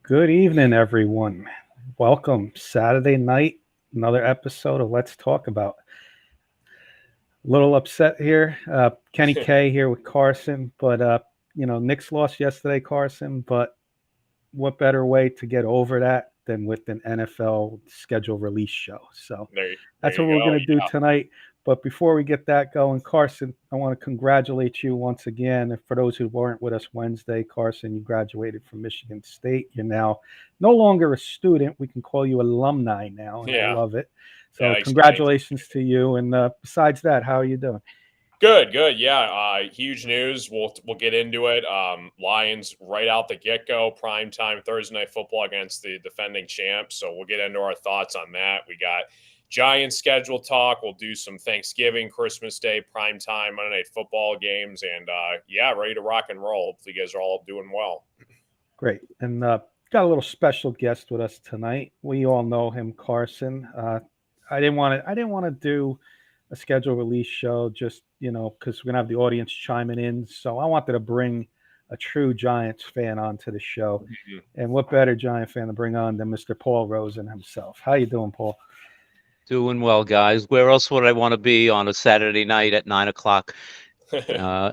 Good evening, everyone. Welcome. Saturday night, another episode of Let's Talk About. A little upset here. Kenny K here with Carson, but Knicks lost yesterday, Carson. But what better way to get over that than with an NFL schedule release show? So There that's what you we're go. going to do tonight. But before we get that going, Carson, I want to congratulate you once again. And for those who weren't with us Wednesday, Carson, you graduated from Michigan State. You're now no longer a student. We can call you alumni now, and I Yeah. love it. So Thanks. Thanks. congratulations to you. And besides that, how are you doing? Good. Yeah. Huge news. We'll get into it. Lions right out the get go. Prime time Thursday night football against the defending champs. So we'll get into our thoughts on that. We got Giants schedule talk. We'll do some Thanksgiving, Christmas Day, prime time Monday night football games, and ready to rock and roll. Hopefully, you guys are all doing well. Great. And got a little special guest with us tonight. We all know him, Carson. I didn't want to do a schedule release show just because we're gonna have the audience chiming in. So I wanted to bring a true Giants fan onto the show, and what better Giant fan to bring on than Mr. Paul Rosen himself? How you doing, Paul? Doing well, guys. Where else would I want to be on a Saturday night at 9 o'clock,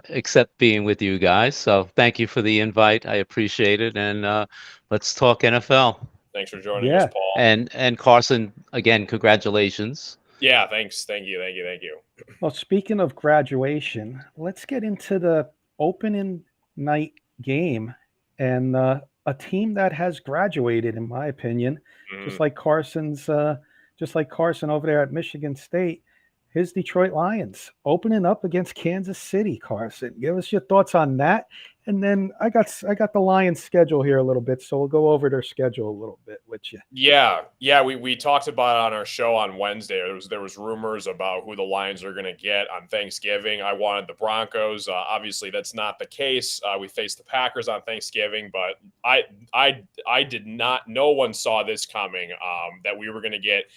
except being with you guys? So thank you for the invite. I appreciate it. And let's talk NFL. Thanks for joining us, Yeah. Paul. And Carson, again, congratulations. Yeah, thanks. Thank you. Well, speaking of graduation, let's get into the opening night game and a team that has graduated, in my opinion, just Mhm. like just like Carson over there at Michigan State. His Detroit Lions opening up against Kansas City. Carson, give us your thoughts on that, and then I got the Lions schedule here a little bit, so we'll go over their schedule a little bit with you. Yeah. We talked about it on our show on Wednesday. There was rumors about who the Lions are going to get on Thanksgiving. I wanted the Broncos. Obviously, that's not the case. We faced the Packers on Thanksgiving, but I did not. No one saw this coming. That we were going to get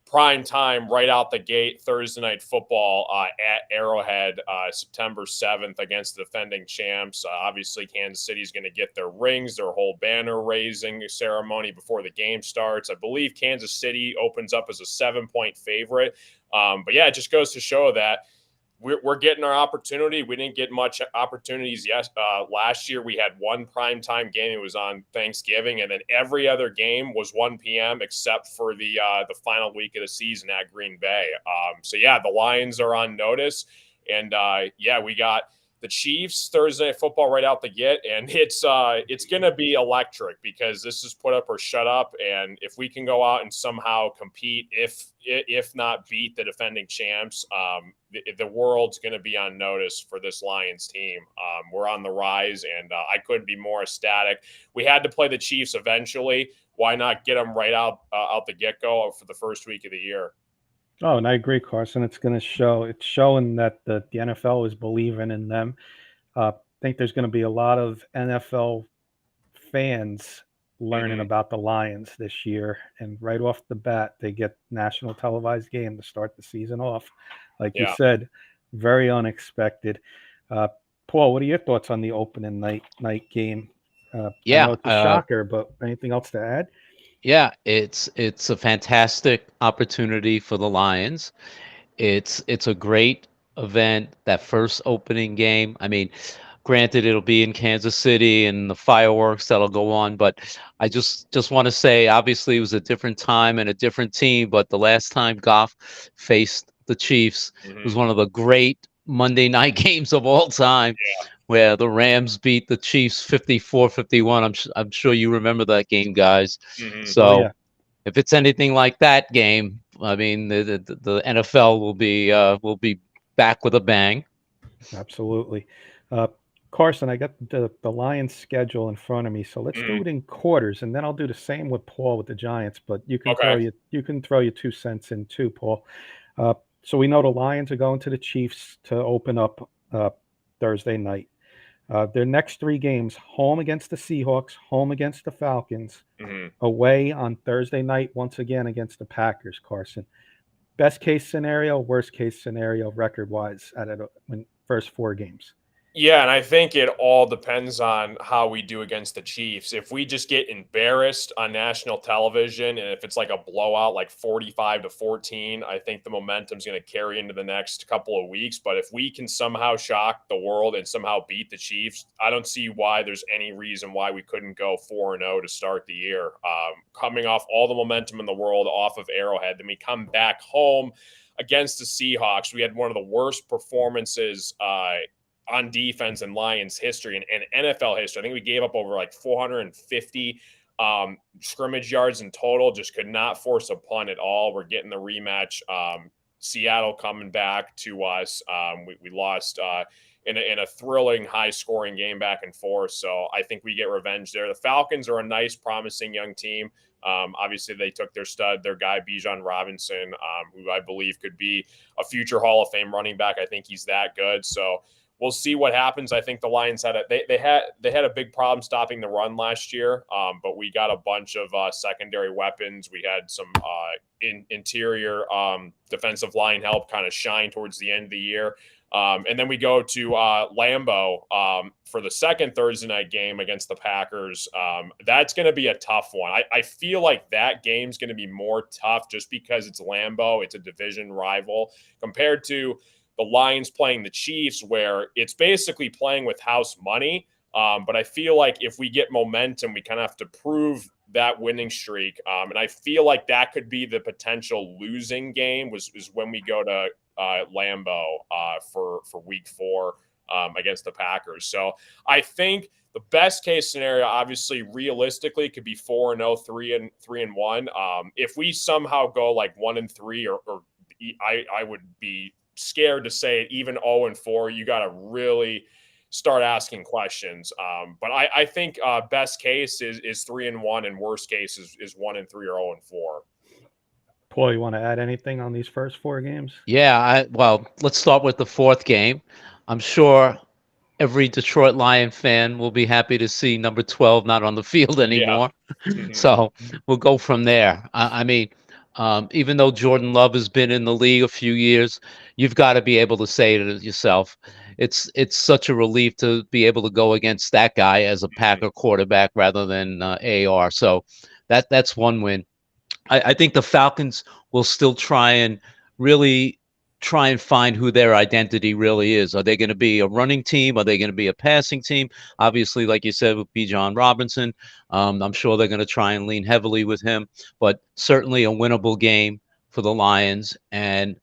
prime time right out the gate Thursday night football at Arrowhead, September 7th against the defending champs. Obviously, Kansas City is going to get their rings, their whole banner raising ceremony before the game starts. I believe Kansas City opens up as a 7-point favorite. But yeah, it just goes to show that we're getting our opportunity. We didn't get much opportunities last year. We had one primetime game. It was on Thanksgiving, and then every other game was 1 p.m. except for the final week of the season at Green Bay. So yeah, the Lions are on notice, and we got the Chiefs Thursday Night Football right out the get, and it's going to be electric because this is put up or shut up. And if we can go out and somehow compete, if not beat the defending champs, the world's going to be on notice for this Lions team. We're on the rise, and I couldn't be more ecstatic. We had to play the Chiefs eventually. Why not get them right out the get go for the first week of the year? Oh, and I agree, Carson. It's going to show. It's showing that the NFL is believing in them. I think there's going to be a lot of NFL fans learning Mhm. about the Lions this year, and right off the bat, they get national televised game to start the season off. Like you Yeah. said, very unexpected. Uh, Paul, what are your thoughts on the opening night game? I know Yeah, it's a shocker, but anything else to add? yeah, it's a fantastic opportunity for the Lions. It's a great event, that first opening game. I mean, granted, it'll be in Kansas City and the fireworks that'll go on, but I just want to say, obviously, it was a different time and a different team. But the last time Goff faced the Chiefs was Mhm. one of the great Monday night games of all time, Yeah. where the Rams beat the Chiefs 54-51. I'm sure you remember that game, guys. Mhm. Oh So yeah, if it's anything like that game, I mean, the NFL will be back with a bang. absolutely. Uh, Carson, I got the Lions schedule in front of me, so let's do Mhm. it in quarters, and then I'll do the same with Paul with the Giants. But Okay. you can throw your 2 cents in too, Paul. Uh, so we know the Lions are going to the Chiefs to open up Thursday night. Their next three games: home against the Seahawks, home against the Falcons, Mhm. away on Thursday night once again against the Packers. Carson, best case scenario, worst case scenario, record wise, out of the first four games. Yeah, and I think it all depends on how we do against the Chiefs. If we just get embarrassed on national television and if it's like a blowout, like 45-14, I think the momentum's going to carry into the next couple of weeks. But if we can somehow shock the world and somehow beat the Chiefs, I don't see why there's any reason why we couldn't go 4-0 to start the year. Coming off all the momentum in the world off of Arrowhead, then we come back home against the Seahawks. We had one of the worst performances on defense in Lions history and NFL history. I think we gave up over like 450 scrimmage yards in total. Just could not force a punt at all. We're getting the rematch. Seattle coming back to us. We lost in a thrilling, high-scoring game back and forth. So I think we get revenge there. The Falcons are a nice, promising young team. Obviously, they took their stud, their guy Bijan Robinson, who I believe could be a future Hall of Fame running back. I think he's that good. So we'll see what happens. I think the Lions had they had a big problem stopping the run last year, but we got a bunch of secondary weapons. We had some interior defensive line help kind of shine towards the end of the year. And then we go to Lambeau for the second Thursday night game against the Packers. That's going to be a tough one. I feel like that game's going to be more tough just because it's Lambeau. It's a division rival compared to the Lions playing the Chiefs, where it's basically playing with house money. But I feel like if we get momentum, we kind of have to prove that winning streak. And I feel like that could be the potential losing game is when we go to Lambeau for week 4 against the Packers. So I think the best case scenario, obviously, realistically, could be 4-0, 3-1. If we somehow go like 1-3, or I would be scared to say it, even 0-4, you got to really start asking questions. But I think best case is 3-1, and worst case is 1-3 or 0-4. Paul, you want to add anything on these first 4 games? Yeah, well, let's start with the fourth game. I'm sure every Detroit Lion fan will be happy to see number 12 not on the field anymore. Yeah. So we'll go from there. I mean, even though Jordan Love has been in the league a few years, you've got to be able to say to yourself, it's such a relief to be able to go against that guy as a Packer quarterback rather than AR. So that's one win. I think the Falcons will still really try and find who their identity really is. Are they going to be a running team? Are they going to be a passing team? Obviously, like you said, with Bijan Robinson, I'm sure they're going to try and lean heavily with him, but certainly a winnable game for the Lions. And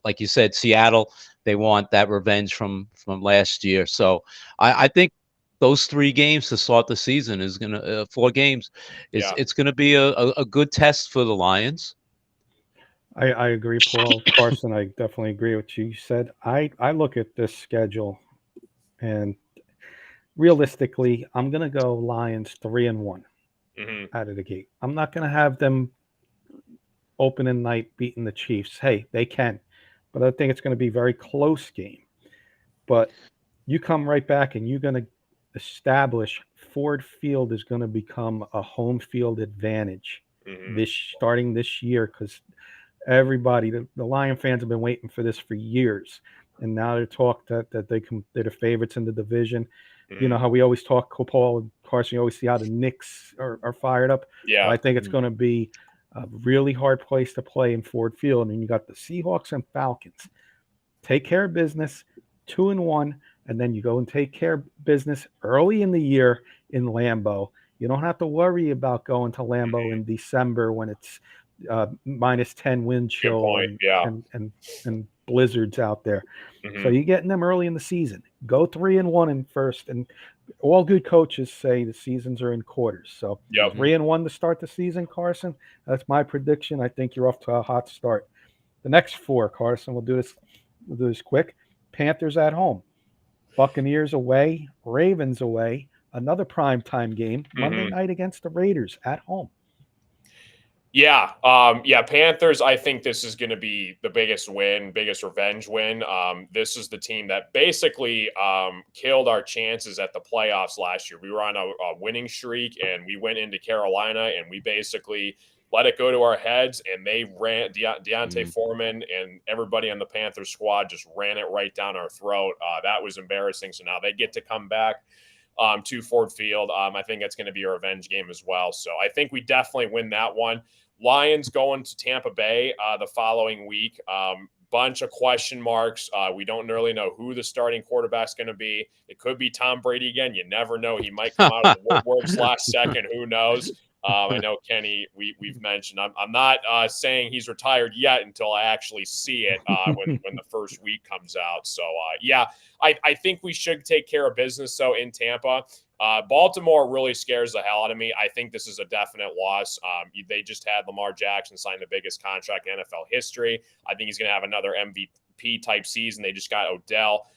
like you said, Seattle, they want that revenge from last year. So I think those 3 games to start the season is going to 4 games it's going to be a good test for the Lions. I agree, Paul. Carson, I definitely agree with what you said. I look at this schedule, and realistically, I'm going to go Lions 3-1 out of the gate. I'm not going to have them opening night beating the Chiefs. Hey, they can, but I think it's going to be a very close game. But you come right back, and you're going to establish Ford Field is going to become a home field advantage starting this year, because everybody, the Lion fans have been waiting for this for years, and now they're talk that they're the favorites in the division. You know how we always talk, Paul and Carson, you always see how the Knicks are fired up. Yeah, I think it's going to be a really hard place to play in Ford Field, and you got the Seahawks and Falcons. Take care of business, 2-1, and then you go and take care of business early in the year in Lambeau. You don't have to worry about going to Lambeau in December when it's -10 wind chill and blizzards out there. So you're getting them early in the season. Go 3-1 in first, and all good coaches say the seasons are in quarters. So 3-1 to start the season, Carson. That's my prediction. I think you're off to a hot start. The next 4, Carson, we'll do this quick. Panthers at home, Buccaneers away, Ravens away. Another primetime game Monday night against the Raiders at home. Yeah. Panthers, I think this is going to be the biggest revenge win. This is the team that basically killed our chances at the playoffs last year. We were on a winning streak, and we went into Carolina, and we basically let it go to our heads, and they ran Deontay Mhm. Foreman and everybody on the Panthers squad just ran it right down our throat. That was embarrassing. So now they get to come back to Ford Field. I think it's going to be a revenge game as well. So I think we definitely win that one. Lions going to Tampa Bay the following week. Bunch of question marks. We don't really know who the starting quarterback's going to be. It could be Tom Brady again. You never know. He might come out of the woodworks last second. Who knows? I know Kenny. We've mentioned. I'm not saying he's retired yet until I actually see it when the first week comes out. So yeah, I think we should take care of business though in Tampa. Baltimore really scares the hell out of me. I think this is a definite loss. They just had Lamar Jackson sign the biggest contract in NFL history. I think he's going to have another MVP type season. They just got Odell.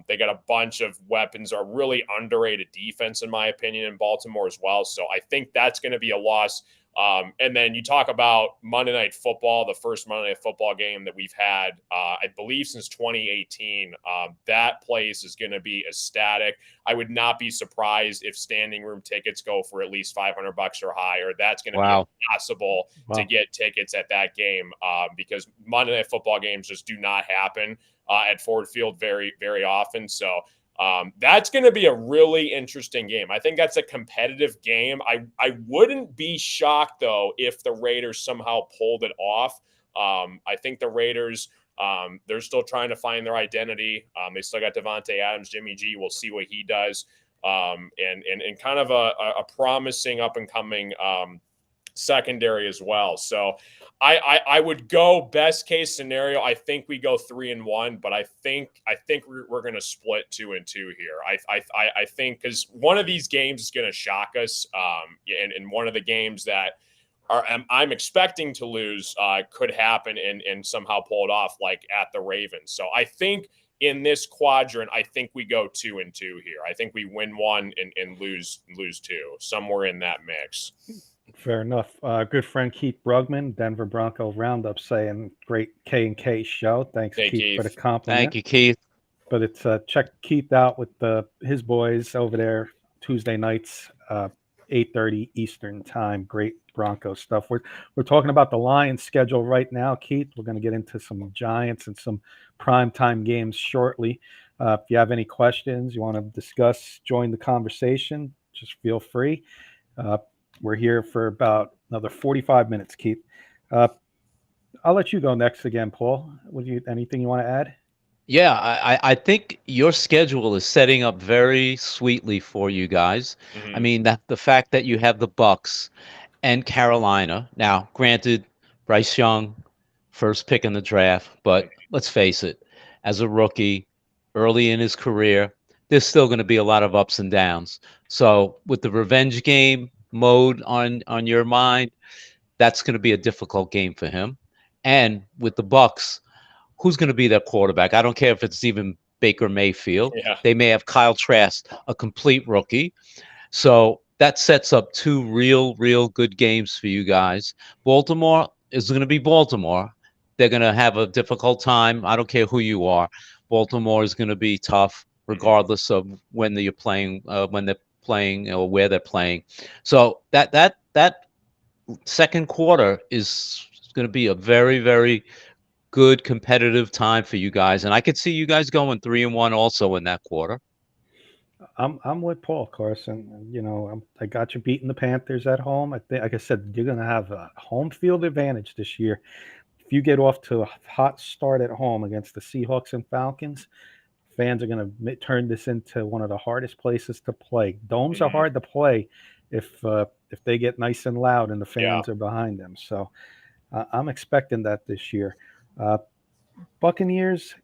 They got a bunch of weapons, a really underrated defense, in my opinion, in Baltimore as well. So I think that's going to be a loss. And then you talk about Monday Night Football, the first Monday Night Football game that we've had, I believe, since 2018. That place is going to be ecstatic. I would not be surprised if standing room tickets go for at least $500 or higher. That's going to be impossible to get tickets at that game because Monday Night Football games just do not happen at Ford Field very, very often. So that's going to be a really interesting game. I think that's a competitive game. I wouldn't be shocked, though, if the Raiders somehow pulled it off. I think the Raiders, they're still trying to find their identity. They still got Devontae Adams, Jimmy G. We'll see what he does. And kind of a promising up-and-coming secondary as well. So I would go best case scenario. I think we go 3-1, but I think we're going to split 2-2 here. I think because one of these games is going to shock us, and one of the games that I'm expecting to lose could happen and somehow pull it off, like at the Ravens. So I think in this quadrant, I think we go 2-2 here. I think we win one and lose two, somewhere in that mix. Fair enough. Good friend Keith Brugman, Denver Bronco Roundup, saying great K&K show. Thanks, Hey, Keith, for the Keith. compliment. Thank you, Keith. But it's check Keith out with his boys over there Tuesday nights, 8:30 Eastern time. Great Bronco stuff. We're talking about the Lions schedule right now, Keith. We're going to get into some Giants and some primetime games shortly. If you have any questions you want to discuss, join the conversation. Just feel free. We're here for about another 45 minutes, Keith. I'll let you go next again, Paul. Anything you want to add? Yeah, I think your schedule is setting up very sweetly for you guys. I mean, that the fact that you have the Bucks and Carolina. Now, granted, Bryce Young, first pick in the draft, but let's face it, as a rookie, early in his career, there's still going to be a lot of ups and downs. So with the revenge game mode on your mind, that's going to be a difficult game for him. And with the Bucks, who's going to be their quarterback? I don't care if it's even Baker Mayfield. Yeah. They may have Kyle Trask, a complete rookie. So that sets up two real good games for you guys. Baltimore is going to be Baltimore. They're going to have a difficult time. I don't care who you are. Baltimore is going to be tough, regardless of when they're playing, or where they're playing. So that second quarter is going to be a very good competitive time for you guys, and I could see you guys going 3-1 also in that quarter. I'm with Paul Carson. You know, I got you beating the Panthers at home. I think, like I said, you're going to have a home field advantage this year. If you get off to a hot start at home against the Seahawks and Falcons, fans are going to turn this into one of the hardest places to play. Domes are hard to play if they get nice and loud and the fans are behind them. So I'm expecting that this year. Buccaneers,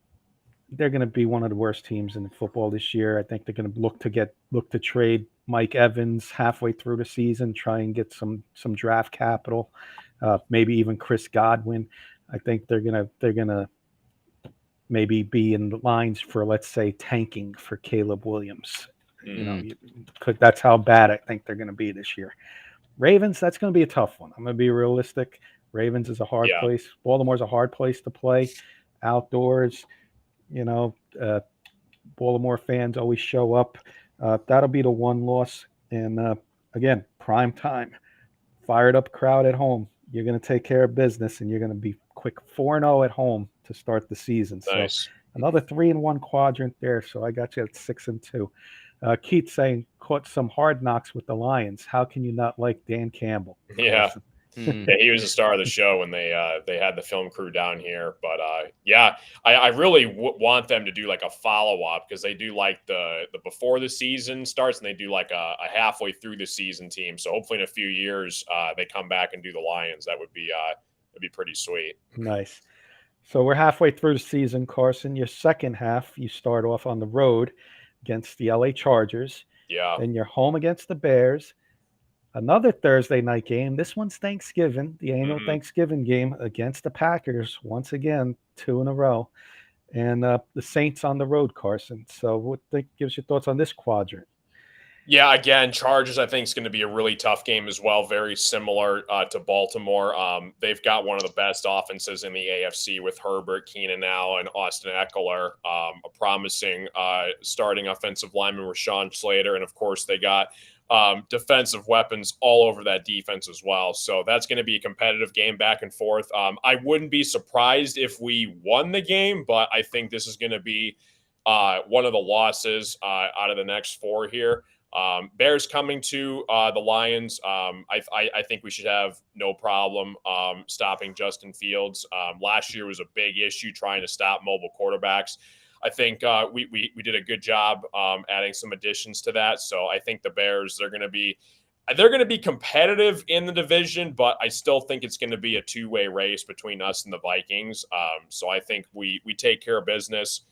they're going to be one of the worst teams in football this year. I think they're going to look to trade Mike Evans halfway through the season, try and get some draft capital, maybe even Chris Godwin. I think they're gonna maybe be in the lines for, let's say, tanking for Caleb Williams. You know, that's how bad I think they're going to be this year. Ravens, that's going to be a tough one. I'm going to be realistic. Ravens is a hard place. Baltimore's a hard place to play outdoors. You know, Baltimore fans always show up. That'll be the one loss. And again, prime time, fired up crowd at home. you're going to take care of business, and you're going to be quick 4-0 at home to start the season. Nice. So another 3-1 quadrant there. So I got you at 6-2. Keith saying caught some hard knocks with the Lions. How can you not like Dan Campbell? Yeah. Carson? Yeah, he was the star of the show when they had the film crew down here. But yeah, I really want them to do like a follow up, because they do like the before the season starts, and they do like a halfway through the season team. So hopefully in a few years they come back and do the Lions. That'd be pretty sweet. Nice. So we're halfway through the season, Carson. Your second half, you start off on the road against the LA Chargers. Yeah. Then you're home against the Bears. Another Thursday night game. This one's Thanksgiving, the annual Thanksgiving game against the Packers. Once again, 2 in a row. And the Saints on the road, Carson. So what gives your thoughts on this quadrant? Yeah, again, Chargers, I think, is going to be a really tough game as well. Very similar to Baltimore. They've got one of the best offenses in the AFC with Herbert, Keenan Allen, Austin Eckler, a promising starting offensive lineman, Rashawn Slater. And, of course, they got defensive weapons all over that defense as well. So that's going to be a competitive game back and forth. I wouldn't be surprised if we won the game, but I think this is going to be one of the losses out of the next 4 here. Bears coming to the Lions. I think we should have no problem stopping Justin Fields. Last year was a big issue trying to stop mobile quarterbacks. I think we did a good job adding some additions to that. So I think the Bears, they're going to be competitive in the division, but I still think it's going to be a 2-way race between us and the Vikings. So I think we take care of business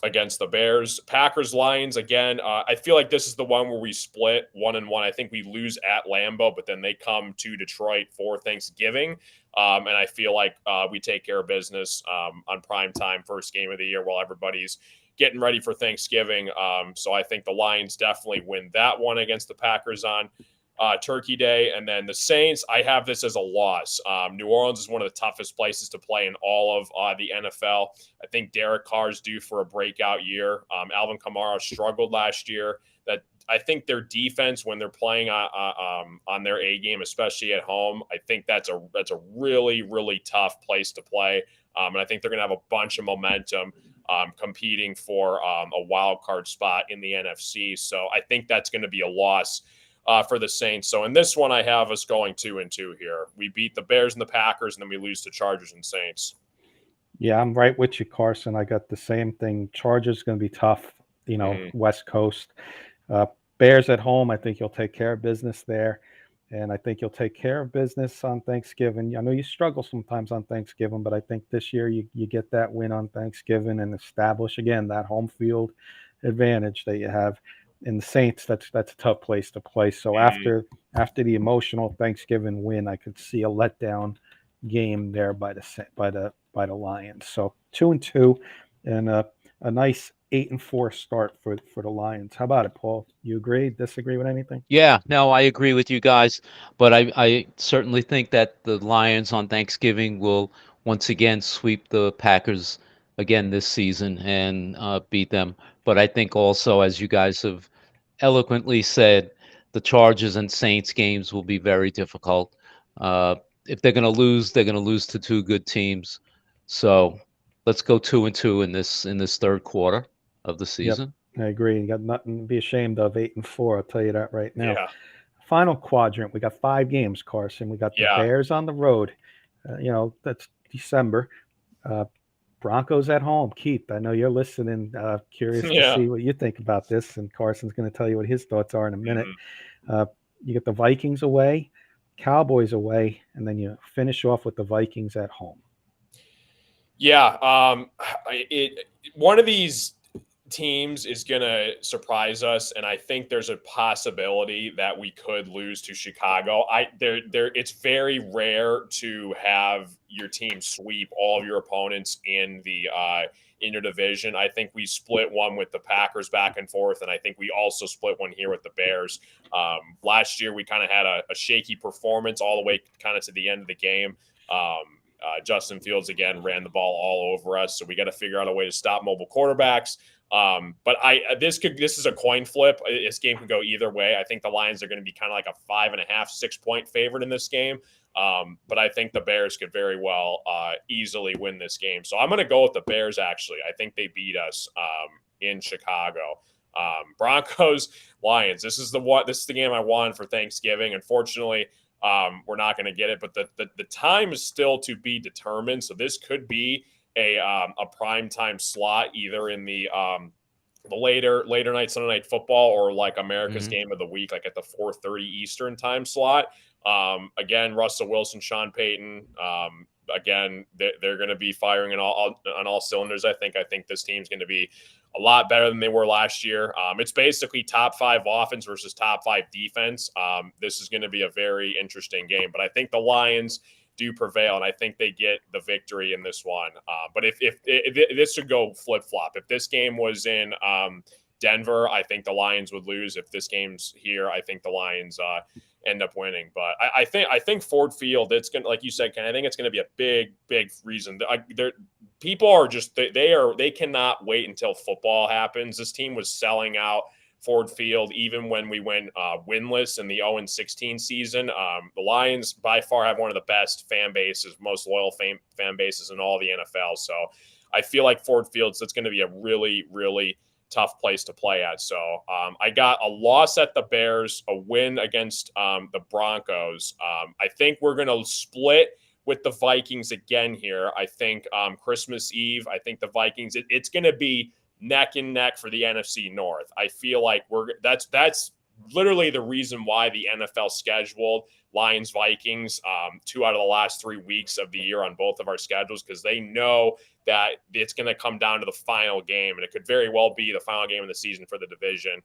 against the Bears. Packers, Lions, again, I feel like this is the one where we split 1-1. I think we lose at Lambeau, but then they come to Detroit for Thanksgiving. And I feel like we take care of business on prime time, first game of the year, while everybody's getting ready for Thanksgiving. So I think the Lions definitely win that one against the Packers on Turkey Day. And then the Saints, I have this as a loss. New Orleans is one of the toughest places to play in all of the NFL. I think Derek Carr's due for a breakout year. Alvin Kamara struggled last year. I think their defense, when they're playing on their A game, especially at home, I think that's a really, really tough place to play. And I think they're going to have a bunch of momentum competing for a wild card spot in the NFC. So I think that's going to be a loss for the Saints. So in this one, I have us going 2-2 here. We beat the Bears and the Packers, and then we lose to Chargers and Saints. Yeah, I'm right with you, Carson. I got the same thing. Chargers going to be tough, West Coast. Bears at home, I think you'll take care of business there. And I think you'll take care of business on Thanksgiving. I know you struggle sometimes on Thanksgiving, but I think this year you get that win on Thanksgiving and establish, again, that home field advantage that you have. In the Saints, that's a tough place to play. So after the emotional Thanksgiving win, I could see a letdown game there by the Lions. So 2-2, and a nice 8-4 start for the Lions. How about it, Paul? You agree? Disagree with anything? Yeah, no, I agree with you guys, but I certainly think that the Lions on Thanksgiving will once again sweep the Packers again this season and beat them. But I think also, as you guys have eloquently said, the Chargers and Saints games will be very difficult. If they're going to lose, they're going to lose to 2 good teams. So let's go 2-2 in this third quarter of the season. Yep, I agree. You got nothing to be ashamed of. 8-4. I'll tell you that right now. Yeah. Final quadrant. We got 5 games, Carson. We got the Bears on the road. That's December. Broncos at home. Keith, I know you're listening. Curious to see what you think about this, and Carson's going to tell you what his thoughts are in a minute. You get the Vikings away, Cowboys away, and then you finish off with the Vikings at home. Yeah, one of these teams is going to surprise us, and I think there's a possibility that we could lose to Chicago. It's very rare to have your team sweep all of your opponents in your division. I think we split one with the Packers back and forth, and I think we also split one here with the Bears. Last year, we kind of had a shaky performance all the way kind of to the end of the game. Justin Fields, again, ran the ball all over us, so we got to figure out a way to stop mobile quarterbacks. But this is a coin flip. This game can go either way. I think the Lions are going to be kind of like a 5.5, 6 point favorite in this game. But I think the Bears could very well easily win this game. So I'm going to go with the Bears, actually. I think they beat us in Chicago. Broncos, Lions. This is the game I won for Thanksgiving. Unfortunately, we're not going to get it, but the time is still to be determined. So this could be a prime time slot, either in the later night Sunday Night Football, or like America's Game of the Week, like at the 4:30 Eastern time slot. Again, Russell Wilson, Sean Payton. Again, they're going to be firing on all cylinders. I think this team's going to be a lot better than they were last year. It's basically top 5 offense versus top 5 defense. This is going to be a very interesting game, but I think the Lions do prevail, and I think they get the victory in this one. But if this should go flip-flop, if this game was in Denver, I think the Lions would lose. If this game's here, I think the Lions end up winning. But I think Ford Field, it's gonna, like you said, Ken, I think it's gonna be a big reason. People are just they cannot wait until football happens. This team was selling out Ford Field even when we went winless in the 0-16 season. The Lions by far have one of the best fan bases, most loyal fan bases in all the NFL. So I feel like Ford Field, so it's going to be a really tough place to play at. So I got a loss at the Bears, a win against the Broncos. I think we're going to split with the Vikings again here. I think Christmas Eve, I think the Vikings, it's going to be neck and neck for the NFC North. I feel like that's literally the reason why the NFL scheduled Lions Vikings 2 out of the last 3 weeks of the year on both of our schedules, because they know that it's going to come down to the final game, and it could very well be the final game of the season for the division.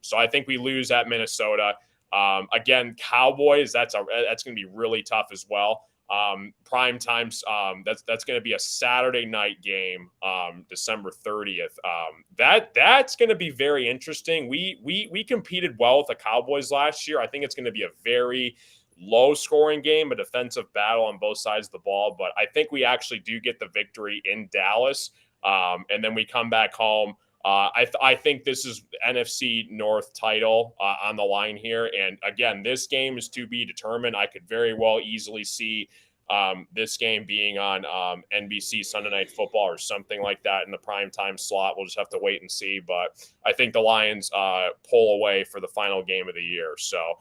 So I think we lose at Minnesota. Again, Cowboys, that's going to be really tough as well. Prime times, that's going to be a Saturday night game, December 30th. That's going to be very interesting. We competed well with the Cowboys last year. I think it's going to be a very low scoring game, a defensive battle on both sides of the ball, but I think we actually do get the victory in Dallas. And then we come back home. I think this is NFC North title on the line here. And again, this game is to be determined. I could very well easily see this game being on NBC Sunday Night Football or something like that in the primetime slot. We'll just have to wait and see. But I think the Lions pull away for the final game of the year. So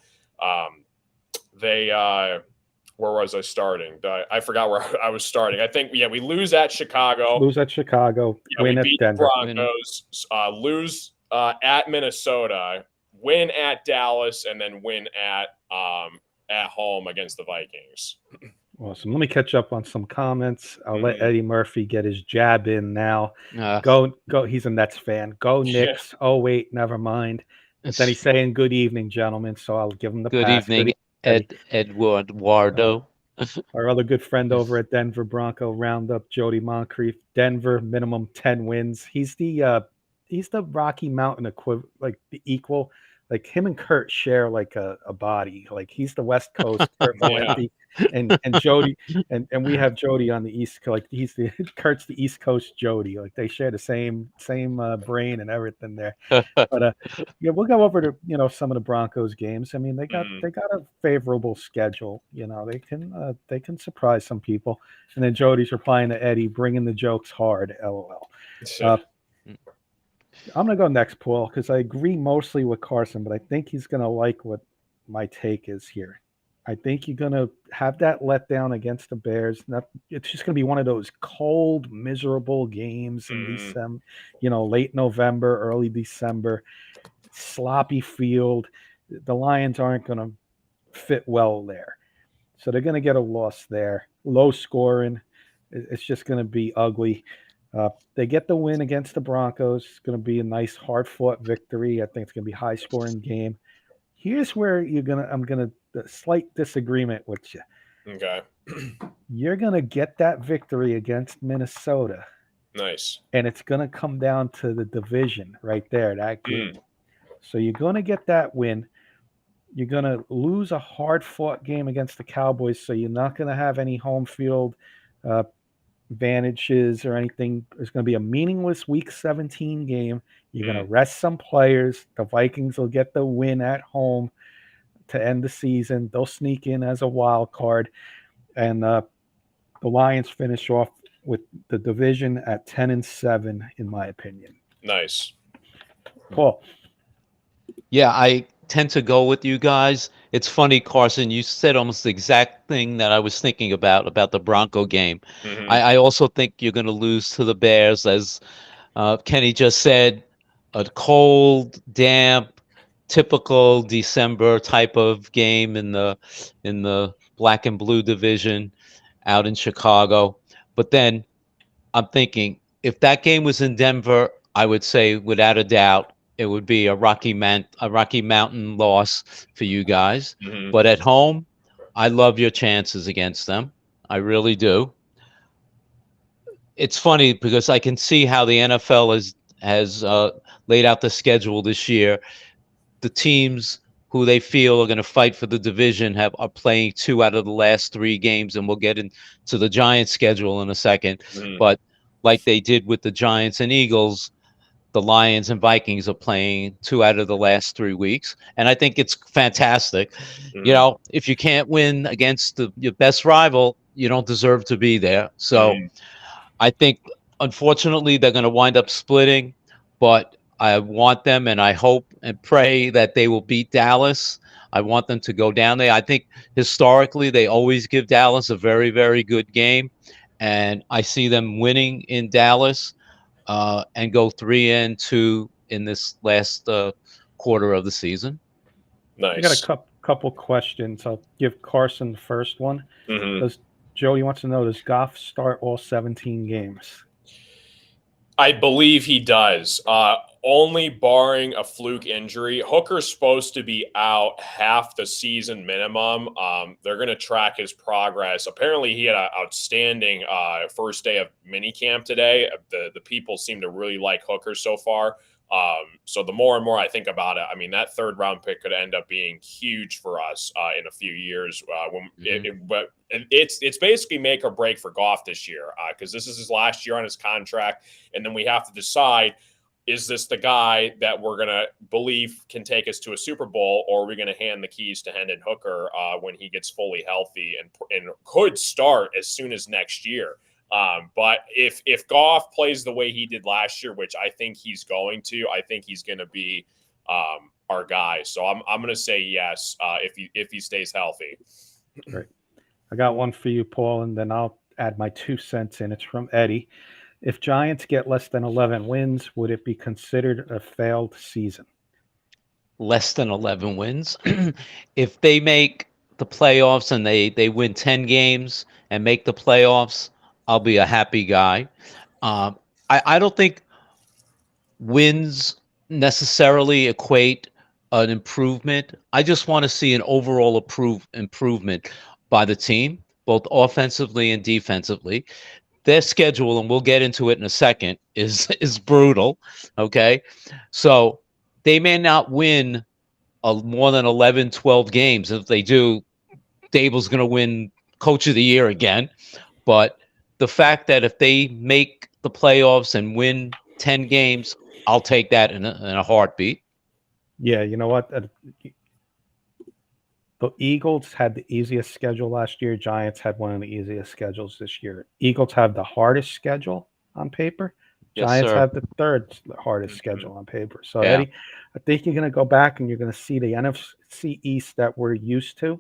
where was I starting? I forgot where I was starting. I think, we lose at Chicago. Lose at Chicago. Win at Denver. Broncos. Lose at Minnesota. Win at Dallas, and then win at home against the Vikings. Awesome. Let me catch up on some comments. I'll let Eddie Murphy get his jab in now. Go. He's a Nets fan. Go Knicks. Yeah. Oh wait, never mind. But then he's saying good evening, gentlemen. So I'll give him the good pass. Evening. Eduardo. Our other good friend over at Denver Bronco Roundup, Jody Moncrief. Denver minimum 10 wins. He's the Rocky Mountain equivalent, like the equal. Like him and Kurt share like a body. Like he's the West Coast, Kurt Valenti, and Jody, and we have Jody on the East Coast. Like Kurt's the East Coast Jody. Like they share the same brain and everything there. But we'll go over to some of the Broncos games. I mean, they got a favorable schedule. They can surprise some people. And then Jody's replying to Eddie, bringing the jokes hard. LOL. I'm going to go next, Paul, because I agree mostly with Carson, but I think he's going to like what my take is here. I think you're going to have that letdown against the Bears. It's just going to be one of those cold, miserable games in December, late November, early December, sloppy field. The Lions aren't going to fit well there. So they're going to get a loss there. Low scoring. It's just going to be ugly. They get the win against the Broncos. It's going to be a nice, hard-fought victory. I think it's going to be a high-scoring game. Here's where I'm going to slight disagreement with you. Okay. You're going to get that victory against Minnesota. Nice. And it's going to come down to the division right there, that game. So you're going to get that win. You're going to lose a hard-fought game against the Cowboys, so you're not going to have any home field advantages or anything. There's going to be a meaningless Week 17 game. You're going to rest some players. The Vikings will get the win at home. to end the season. They'll sneak in as a wild card, and the Lions finish off with the division at 10-7, in my opinion. Nice. Paul. Yeah, I tend to go with you guys. It's funny, Carson, you said almost the exact thing that I was thinking about the Bronco game. Mhm. I also think you're going to lose to the Bears, as Kenny just said, a cold, damp, typical December type of game in the black and blue division out in Chicago. But then I'm thinking, if that game was in Denver, I would say without a doubt it would be a Rocky Mountain loss for you guys. Mhm. But at home, I love your chances against them. I really do. It's funny because I can see how the NFL has laid out the schedule this year. The teams who they feel are going to fight for the division are playing 2 out of the last 3 games, and we'll get into the Giants' schedule in a second. Mhm. But like they did with the Giants and Eagles, the Lions and Vikings are playing 2 out of the last 3 weeks, and I think it's fantastic. Mhm. You know, if you can't win against your best rival, you don't deserve to be there. So Mhm. I think, unfortunately, they're going to wind up splitting, but I want them, and I hope and pray that they will beat Dallas. I want them to go down there. I think historically they always give Dallas a very, very good game, and I see them winning in Dallas and go 3-2 in this last quarter of the season. I got Nice. a couple questions. I'll give Carson the first one. Mhm. Does Joey wants to know, does Goff start all 17 games? I believe he does. Only barring a fluke injury. Hooker's supposed to be out half the season minimum. They're going to track his progress. Apparently, he had an outstanding first day of minicamp today. The people seem to really like Hooker so far. So the more and more I think about it, I mean, that 3rd round pick could end up being huge for us in a few years. But it's basically make or break for Goff this year because this is his last year on his contract, and then we have to decide: is this the guy that we're gonna believe can take us to a Super Bowl, or are we gonna hand the keys to Hendon Hooker when he gets fully healthy and could start as soon as next year? But if Goff plays the way he did last year, which I think he's going to, I think he's going to be our guy. So I'm going to say yes if he stays healthy. Great. I got one for you, Paul, and then I'll add my 2 cents in. It's from Eddie. If Giants get less than 11 wins, would it be considered a failed season? Less than 11 wins. If they make the playoffs and they win 10 games and make the playoffs, I'll be a happy guy. I don't think wins necessarily equate an improvement. I just want to see an overall improvement by the team, both offensively and defensively. Their schedule, and we'll get into it in a second, is brutal. Okay, so they may not win more than 11, 12 games. If they do, Dable's going to win Coach of the Year again. But the fact that if they make the playoffs and win 10 games, I'll take that in a heartbeat. Yeah, you know what? The Eagles had the easiest schedule last year. Giants had one of the easiest schedules this year. Eagles have the hardest schedule on paper. Yes, Giants sir. have the 3rd hardest schedule on paper. So, Yeah. Eddie, I think you're going to go back and you're going to see the NFC East that we're used to.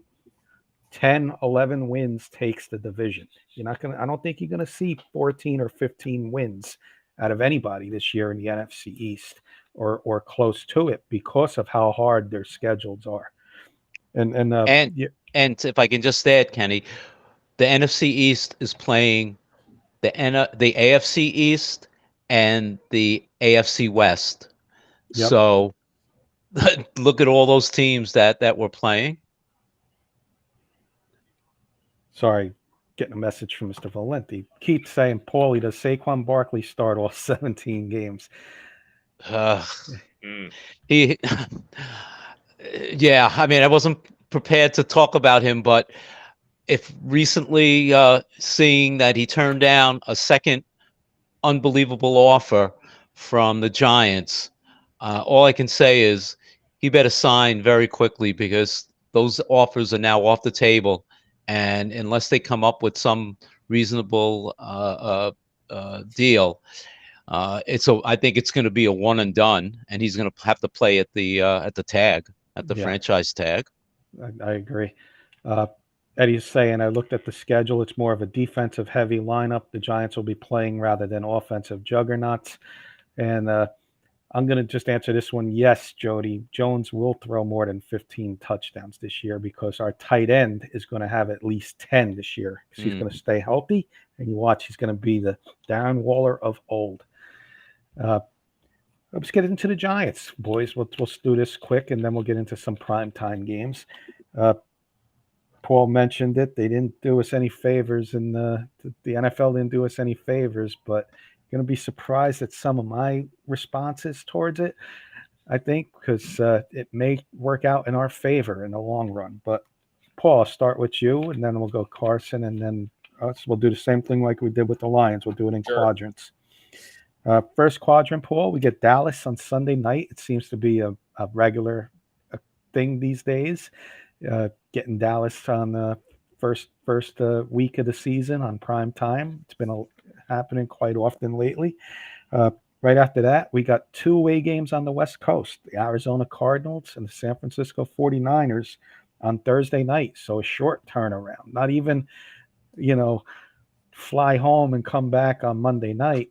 10, 11 wins takes the division. I don't think you're going to see 14 or 15 wins out of anybody this year in the NFC East or close to it because of how hard their schedules are. And if I can just add, Kenny, the NFC East is playing the AFC East and the AFC West. Yep. So look at all those teams that we're playing. Sorry, getting a message from Mr. Valenti. Keep saying, Paulie, does Saquon Barkley start all 17 games? He, yeah, I mean, I wasn't prepared to talk about him, but if recently seeing that he turned down a second unbelievable offer from the Giants, all I can say is he better sign very quickly because those offers are now off the table, and unless they come up with some reasonable deal, I think it's going to be a one and done, and he's going to have to play at the tag, at the Yeah, franchise tag. I agree. Uh, Eddie's saying I looked at the schedule. It's more of a defensive heavy lineup. The Giants will be playing rather than offensive juggernauts. And I'm going to just answer this one. Yes, Jody. Jones will throw more than 15 touchdowns this year because our tight end is going to have at least 10 this year because he's going to stay healthy. And you watch, he's going to be the Darren Waller of old. Let's get into the Giants, boys. We'll do this quick, and then we'll get into some primetime games. Paul mentioned it. They didn't do us any favors, and the NFL didn't do us any favors, but going to be surprised at some of my responses towards it, I think, because it may work out in our favor in the long run. But Paul, I'll start with you, and then we'll go Carson, and then us. We'll do the same thing like we did with the Lions. We'll do it in quadrants. First quadrant, Paul, we get Dallas on Sunday night. It seems to be a regular thing these days, getting Dallas on the first week of the season on prime time. It's been happening quite often lately. Right after that, we got 2 away games on the West Coast, the Arizona Cardinals and the San Francisco 49ers on Thursday night. So a short turnaround, not even, fly home and come back on Monday night.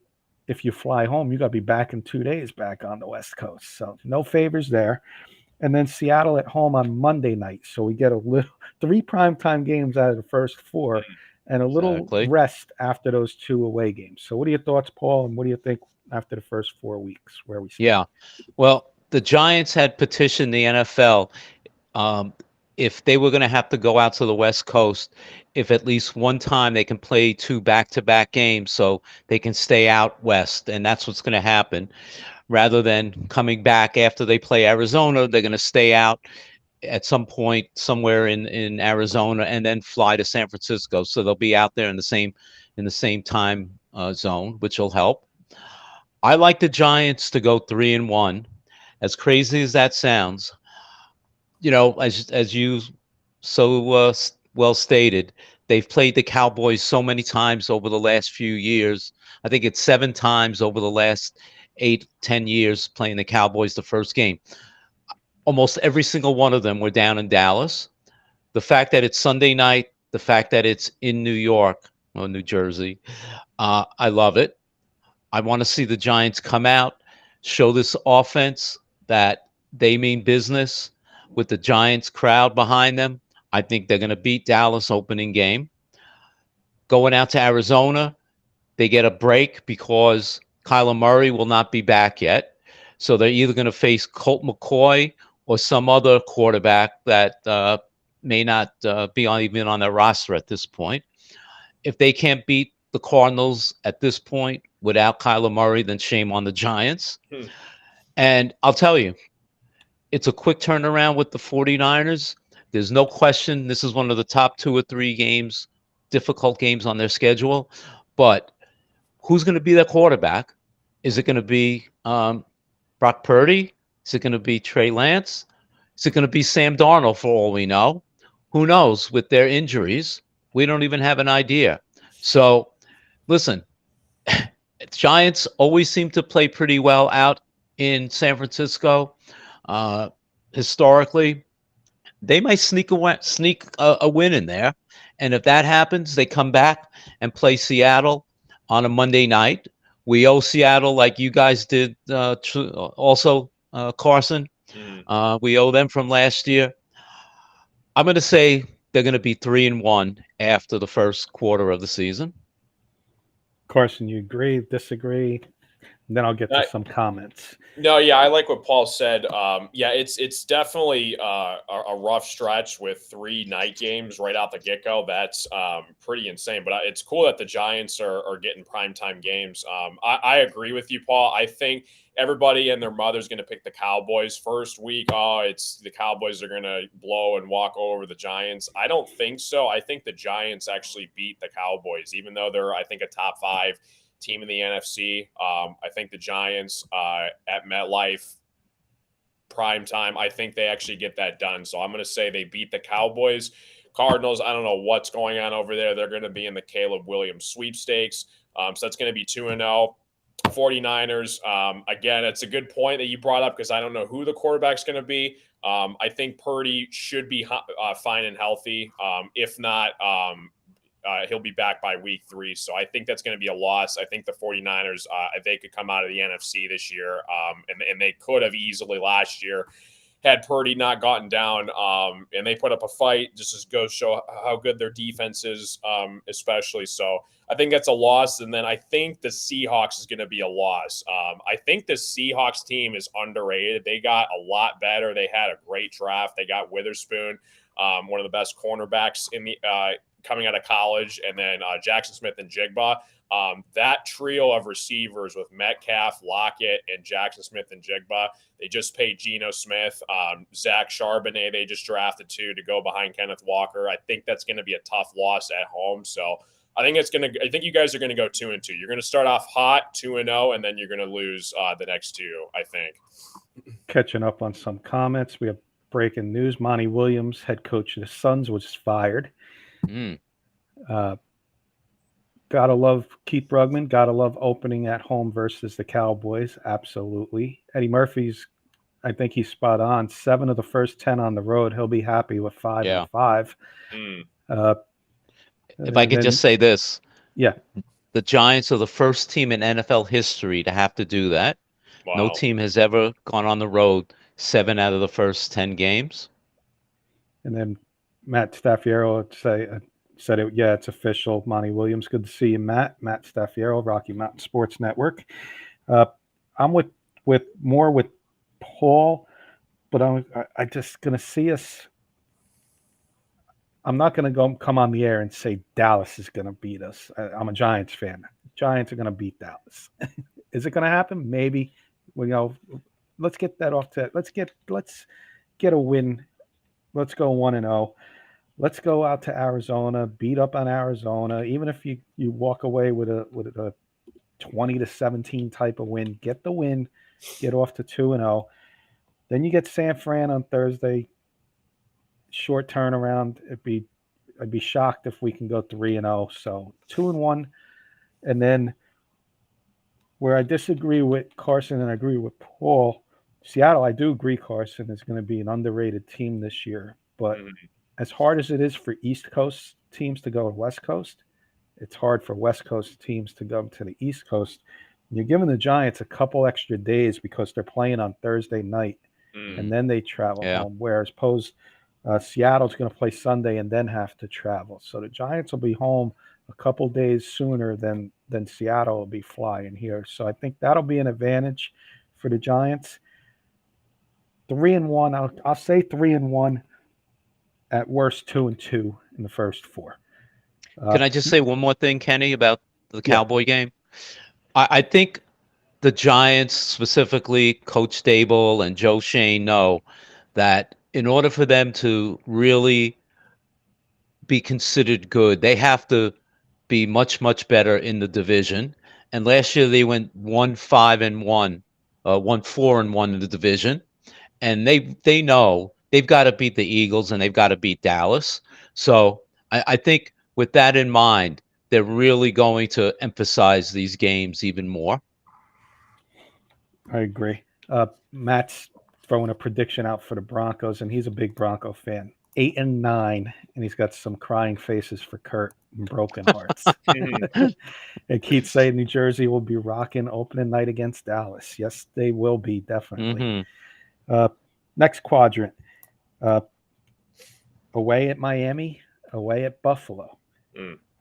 If you fly home, you got to be back in 2 days back on the West Coast. So no favors there. And then Seattle at home on Monday night. So we get 3 primetime games out of the first 4 and a little rest after those 2 away games. So what are your thoughts, Paul? And what do you think after the first 4 weeks where we stand? Yeah. Well, the Giants had petitioned the NFL if they were going to have to go out to the West Coast, if at least one time they can play 2 back-to-back games so they can stay out west. And that's what's going to happen. Rather than coming back after they play Arizona, they're going to stay out at some point somewhere in Arizona and then fly to San Francisco. So they'll be out there in the same time zone, which will help. I like the Giants to go 3-1. As crazy as that sounds, as you so well stated, they've played the Cowboys so many times over the last few years. I think it's 7 times over the last 8-10 years playing the Cowboys the first game. Almost every single one of them were down in Dallas. The fact that it's Sunday night, the fact that it's in New York or New Jersey, I love it. I want to see the Giants come out, show this offense that they mean business with the Giants crowd behind them. I think they're going to beat Dallas opening game. Going out to Arizona, they get a break because Kyler Murray will not be back yet. So they're either going to face Colt McCoy or some other quarterback that may not be even on their roster at this point. If they can't beat the Cardinals at this point without Kyler Murray, then shame on the Giants. And I'll tell you, it's a quick turnaround with the 49ers. There's no question this is one of the top 2 or 3 games, difficult games on their schedule. But who's going to be their quarterback? Is it going to be Brock Purdy? Is it going to be Trey Lance? Is it going to be Sam Darnold for all we know? Who knows? With their injuries, we don't even have an idea. So, listen, Giants always seem to play pretty well out in San Francisco. Historically, they might sneak a win in there. And if that happens, they come back and play Seattle on a Monday night. We owe Seattle, like you guys did also, Carson. We owe them from last year. I'm going to say they're going to be 3-1 after the first quarter of the season. Carson, you agree, disagree? And then I'll get to some comments. No, yeah, I like what Paul said. It's definitely a rough stretch with 3 night games right out the get-go. That's pretty insane. But it's cool that the Giants are getting primetime games. I agree with you, Paul. I think everybody and their mother's going to pick the Cowboys first week. Oh, it's the Cowboys are going to blow and walk over the Giants. I don't think so. I think the Giants actually beat the Cowboys, even though they're, I think, a top 5 team in the NFC. I think the Giants at MetLife prime time. I think they actually get that done. So I'm going to say they beat the Cowboys. Cardinals, I don't know what's going on over there. They're going to be in the Caleb Williams sweepstakes. So that's going to be 2-0. 49ers, again, it's a good point that you brought up because I don't know who the quarterback's going to be. I think Purdy should be fine and healthy. If not, he'll be back by week 3. So I think that's going to be a loss. I think the 49ers, they could come out of the NFC this year, and they could have easily last year had Purdy not gotten down, and they put up a fight. Just goes to show how good their defense is, especially. So I think that's a loss. And then I think the Seahawks is going to be a loss. I think the Seahawks team is underrated. They got a lot better. They had a great draft. They got Witherspoon, one of the best cornerbacks in the coming out of college, and then Jackson Smith and Jigba. That trio of receivers with Metcalf, Lockett, and Jackson Smith and Jigba, they just paid Geno Smith, Zach Charbonnet, they just drafted too to go behind Kenneth Walker. I think that's going to be a tough loss at home. So I think you guys are going to go 2-2. You're going to start off hot 2-0, and then you're going to lose the next 2, I think. Catching up on some comments. We have breaking news. Monty Williams, head coach of the Suns, was fired. Gotta love Keith Brugman. Gotta love opening at home versus the Cowboys. Absolutely. Eddie Murphy's, I think he's spot on. 7 of the first 10 on the road. He'll be happy with 5 and 5. If I could just say this. Yeah. The Giants are the first team in NFL history to have to do that. Wow. No team has ever gone on the road 7 out of the first 10 games. And then Matt Staffiero said it. Yeah, it's official. Monty Williams, good to see you, Matt. Matt Staffiero, Rocky Mountain Sports Network. I'm with Paul, but I just gonna see us. I'm not gonna come on the air and say Dallas is gonna beat us. I'm a Giants fan. Giants are gonna beat Dallas. Is it gonna happen? Maybe. Let's get that off to. Let's get a win. Let's go 1-0. Let's go out to Arizona, beat up on Arizona. Even if you walk away with a 20-17 type of win, get the win, get off to 2-0. Then you get San Fran on Thursday. Short turnaround. I'd be shocked if we can go 3-0. So 2-1, and then where I disagree with Carson and I agree with Paul, Seattle. I do agree Carson is going to be an underrated team this year, but. As hard as it is for East Coast teams to go to West Coast, it's hard for West Coast teams to go to the East Coast. You're giving the Giants a couple extra days because they're playing on Thursday night, and then they travel home. Whereas Seattle's going to play Sunday and then have to travel. So the Giants will be home a couple days sooner than Seattle will be flying here. So I think that'll be an advantage for the Giants. 3-1. I'll say 3-1. At worst, 2-2 in the first 4. Can I just say one more thing, Kenny, about the Cowboy game? I think the Giants, specifically Coach Dable and Joe Shane, know that in order for them to really be considered good, they have to be much, much better in the division. And last year they went 1-5-1, 1-4-1 in the division, and they know. They've got to beat the Eagles and they've got to beat Dallas. So I think with that in mind, they're really going to emphasize these games even more. I agree. Matt's throwing a prediction out for the Broncos, and he's a big Bronco fan. 8-9, and he's got some crying faces for Kurt and broken hearts. And Keith saying New Jersey will be rocking opening night against Dallas. Yes, they will be, definitely. Next quadrant. Away at Miami, away at Buffalo,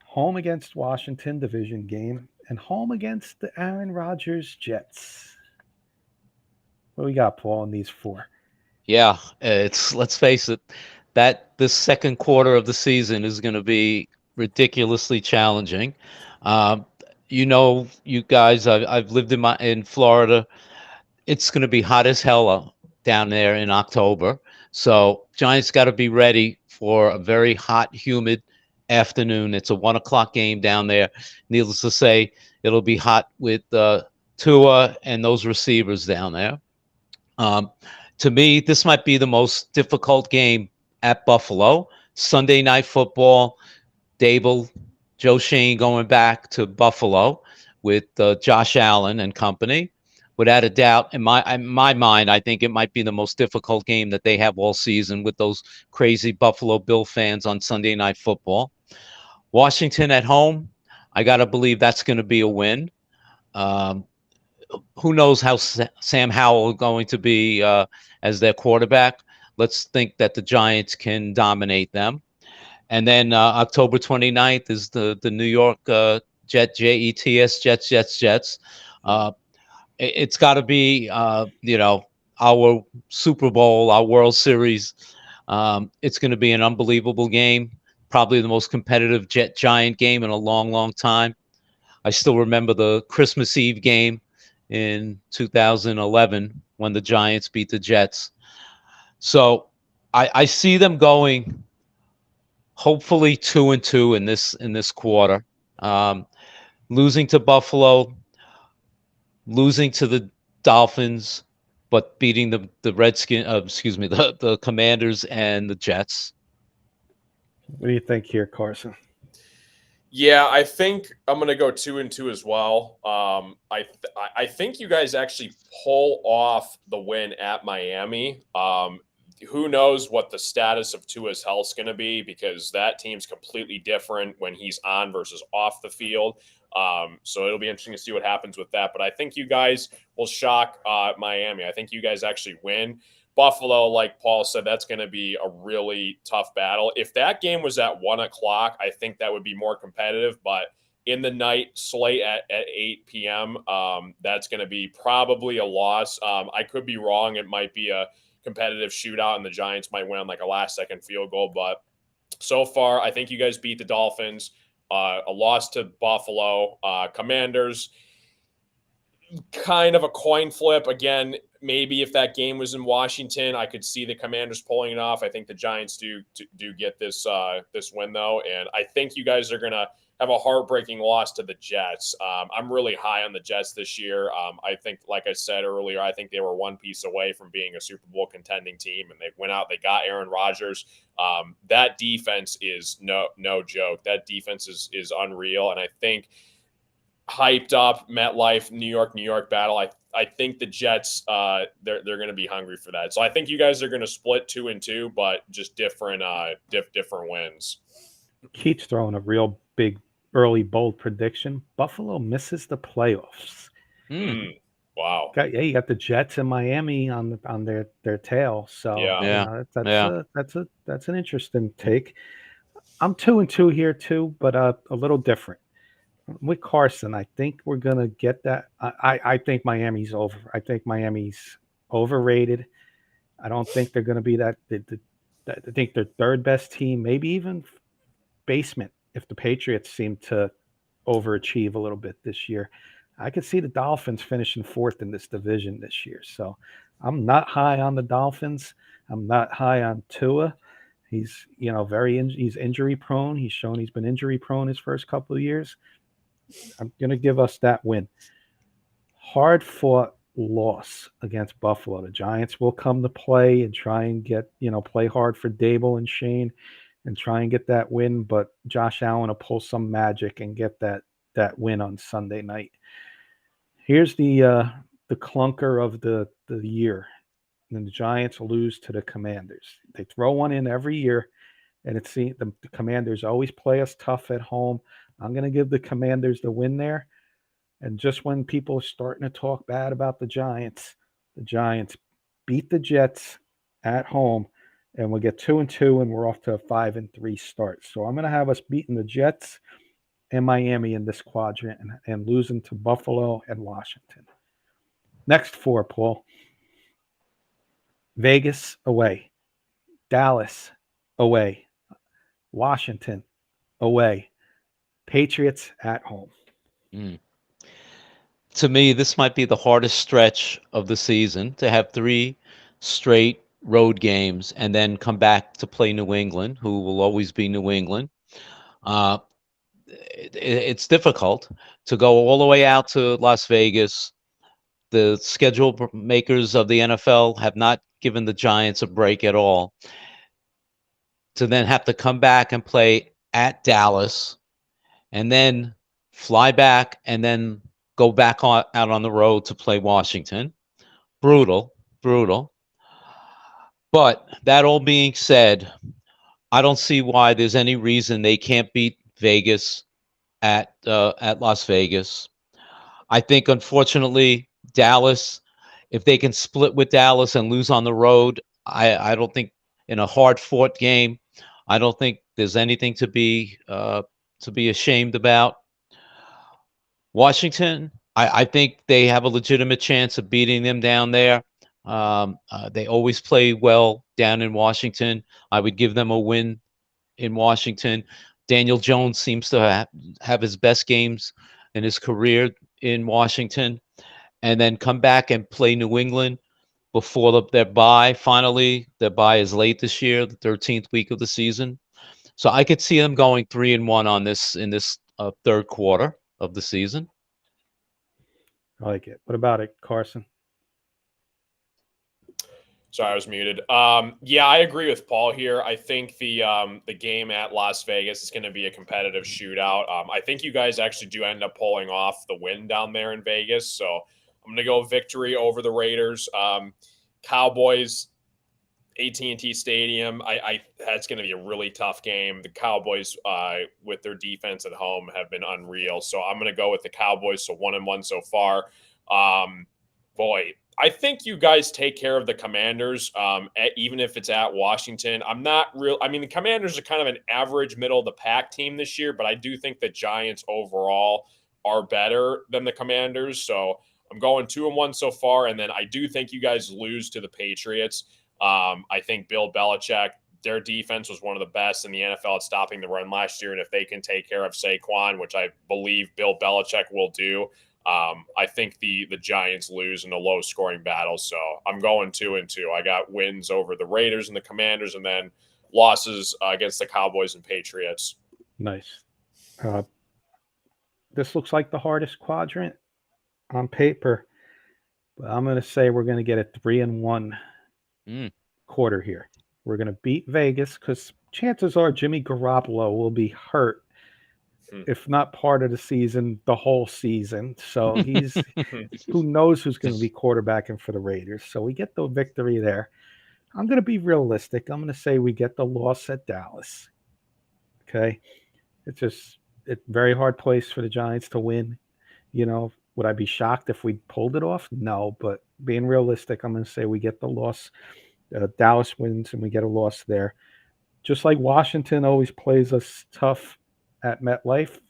home against Washington division game, and home against the Aaron Rodgers Jets. What do we got, Paul, in these 4? Yeah, let's face it, that this second quarter of the season is going to be ridiculously challenging. You guys, I've lived in Florida. It's going to be hot as hell down there in October. So Giants got to be ready for a very hot, humid afternoon. It's a 1:00 game down there. Needless to say, it'll be hot with Tua and those receivers down there. To me, this might be the most difficult game at Buffalo. Sunday Night Football, Dable, Joe Shane going back to Buffalo with Josh Allen and company. Without a doubt, in my mind, I think it might be the most difficult game that they have all season with those crazy Buffalo Bill fans on Sunday Night Football. Washington at home, I got to believe that's going to be a win. Who knows how Sam Howell is going to be as their quarterback. Let's think that the Giants can dominate them. And then October 29th is the New York Jets, Jets. It's got to be, our Super Bowl, our World Series. It's going to be an unbelievable game, probably the most competitive Giant game in a long, long time. I still remember the Christmas Eve game in 2011 when the Giants beat the Jets. So I see them going hopefully 2-2 in this quarter. Losing to Buffalo, losing to the Dolphins, but beating the the Commanders and the Jets. What do you think here, Carson? Yeah, I think I'm going to go 2-2 as well. I think you guys actually pull off the win at Miami. Who knows what the status of Tua's health is going to be, because that team's completely different when he's on versus off the field. So it'll be interesting to see what happens with that. But I think you guys will shock Miami. I think you guys actually win. Buffalo, like Paul said, that's going to be a really tough battle. If that game was at 1 o'clock, I think that would be more competitive. But in the night slate at 8 p.m., that's going to be probably a loss. I could be wrong. It might be a competitive shootout and the Giants might win on like a last-second field goal. But so far, I think you guys beat the Dolphins. A loss to Buffalo. Commanders, kind of a coin flip. Again, maybe if that game was in Washington, I could see the Commanders pulling it off. I think the Giants do get this win, though. And I think you guys are going to have a heartbreaking loss to the Jets. I'm really high on the Jets this year. I think, like I said earlier, I think they were one piece away from being a Super Bowl contending team, and they went out, they got Aaron Rodgers. That defense is no joke. That defense is unreal. And I think hyped up MetLife, New York battle, I think the Jets, they're going to be hungry for that. So I think you guys are going to split 2-2, but just different wins. Keith's throwing a real big, early, bold prediction. Buffalo misses the playoffs. Wow. You got the Jets and Miami on their tail. So that's an interesting take. I'm 2-2 here too, but a little different. With Carson, I think we're gonna get that. I think Miami's over. I think Miami's overrated. I don't think they're gonna be that. I think they're third best team, maybe even basement. If the Patriots seem to overachieve a little bit this year, I could see the Dolphins finishing fourth in this division this year. So I'm not high on the Dolphins. I'm not high on Tua. He's he's injury prone. He's shown he's been injury prone his first couple of years. I'm going to give us that win. Hard fought loss against Buffalo. The Giants will come to play and try and get, play hard for Dable and Shane and try and get that win. But Josh Allen will pull some magic and get that win on Sunday night. Here's the clunker of the year. And the Giants lose to the Commanders. They throw one in every year, and the Commanders always play us tough at home. I'm going to give the Commanders the win there. And just when people are starting to talk bad about the Giants beat the Jets at home, and we'll get 2-2, and we're off to a 5-3 start. So I'm going to have us beating the Jets and Miami in this quadrant and losing to Buffalo and Washington. Next four, Paul. Vegas away. Dallas away. Washington away. Patriots at home. To me, this might be the hardest stretch of the season, to have 3 straight road games and then come back to play New England, who will always be New England. It's difficult to go all the way out to Las Vegas, the schedule makers of the NFL have not given the Giants a break at all. To then have to come back and play at Dallas, and then fly back, and then go back out on the road to play Washington. Brutal, brutal. But that all being said, I don't see why there's any reason they can't beat Vegas at Las Vegas. I think, unfortunately, Dallas, if they can split with Dallas and lose on the road, I don't think in a hard-fought game, I don't think there's anything to be ashamed about. Washington, I think they have a legitimate chance of beating them down there. They always play well down in Washington. I would give them a win in Washington. Daniel Jones seems to have his best games in his career in Washington, and then come back and play New England before their bye. Finally, their bye is late this year, the 13th week of the season. So I could see them going 3-1 on this in this third quarter of the season. I like it. What about it, Carson? Sorry, I was muted. Yeah, I agree with Paul here. I think the game at Las Vegas is going to be a competitive shootout. I think you guys actually do end up pulling off the win down there in Vegas. So I'm going to go victory over the Raiders. Cowboys, AT&T Stadium. That's going to be a really tough game. The Cowboys, with their defense at home, have been unreal. So I'm going to go with the Cowboys. So 1-1 so far. Boy, I think you guys take care of the Commanders, even if it's at Washington. I'm not real. I mean, the Commanders are kind of an average middle of the pack team this year, but I do think the Giants overall are better than the Commanders. So I'm going 2-1 so far. And then I do think you guys lose to the Patriots. I think Bill Belichick, their defense was one of the best in the NFL at stopping the run last year. And if they can take care of Saquon, which I believe Bill Belichick will do, I think the Giants lose in a low-scoring battle. So I'm going 2-2. I got wins over the Raiders and the Commanders, and then losses against the Cowboys and Patriots. Nice. This looks like the hardest quadrant on paper, but I'm going to say we're going to get a 3-1 quarter here. We're going to beat Vegas because chances are Jimmy Garoppolo will be hurt, if not part of the season, the whole season. So he's who knows who's going to be quarterbacking for the Raiders. So we get the victory there. I'm going to be realistic. I'm going to say we get the loss at Dallas. Okay. It's a very hard place for the Giants to win. You know, would I be shocked if we pulled it off? No, but being realistic, I'm going to say we get the loss. Dallas wins and we get a loss there. Just like Washington always plays us tough at MetLife,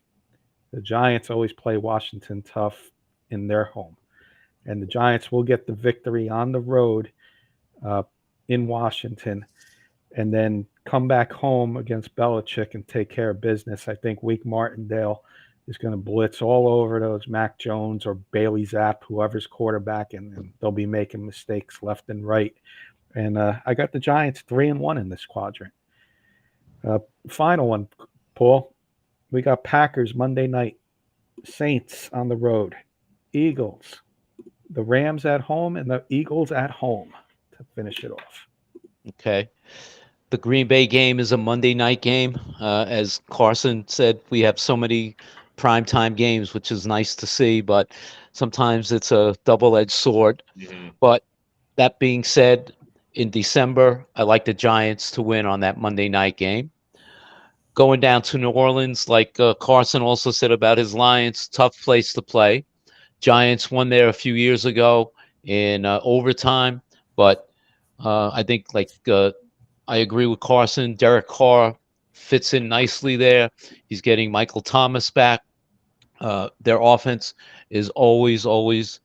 the Giants always play Washington tough in their home. And the Giants will get the victory on the road in Washington and then come back home against Belichick and take care of business. I think Wake Martindale is going to blitz all over those Mac Jones or Bailey Zapp, whoever's quarterback, and they'll be making mistakes left and right. And I got the Giants 3-1 in this quadrant. Final one, Paul. We got Packers Monday night, Saints on the road, Eagles, the Rams at home, and the Eagles at home to finish it off. Okay. The Green Bay game is a Monday night game. As Carson said, we have so many primetime games, which is nice to see, but sometimes it's a double-edged sword. Mm-hmm. But that being said, in December, I like the Giants to win on that Monday night game. Going down to New Orleans, like Carson also said about his Lions, tough place to play. Giants won there a few years ago in overtime, but I think I agree with Carson. Derek Carr fits in nicely there. He's getting Michael Thomas back. Their offense is always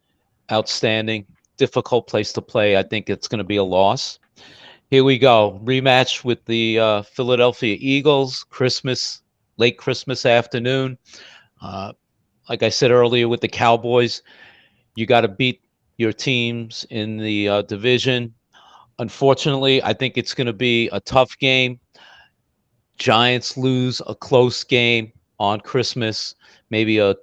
outstanding. Difficult place to play. I think it's going to be a loss. Here we go. Rematch with the Philadelphia Eagles, late Christmas afternoon. Like I said earlier with the Cowboys, you got to beat your teams in the division. Unfortunately, I think it's going to be a tough game. Giants lose a close game on Christmas, maybe a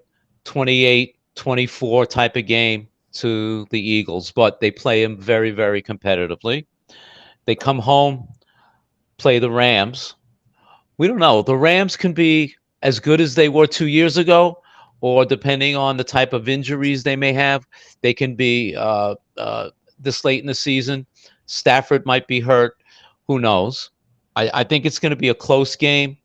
28-24 type of game. to the Eagles, but they play them very, very competitively. They come home, play the Rams. We don't know. The Rams can be as good as they were 2 years ago, or depending on the type of injuries they may have, they can be this late in the season. Stafford might be hurt. Who knows? I think it's going to be a close game.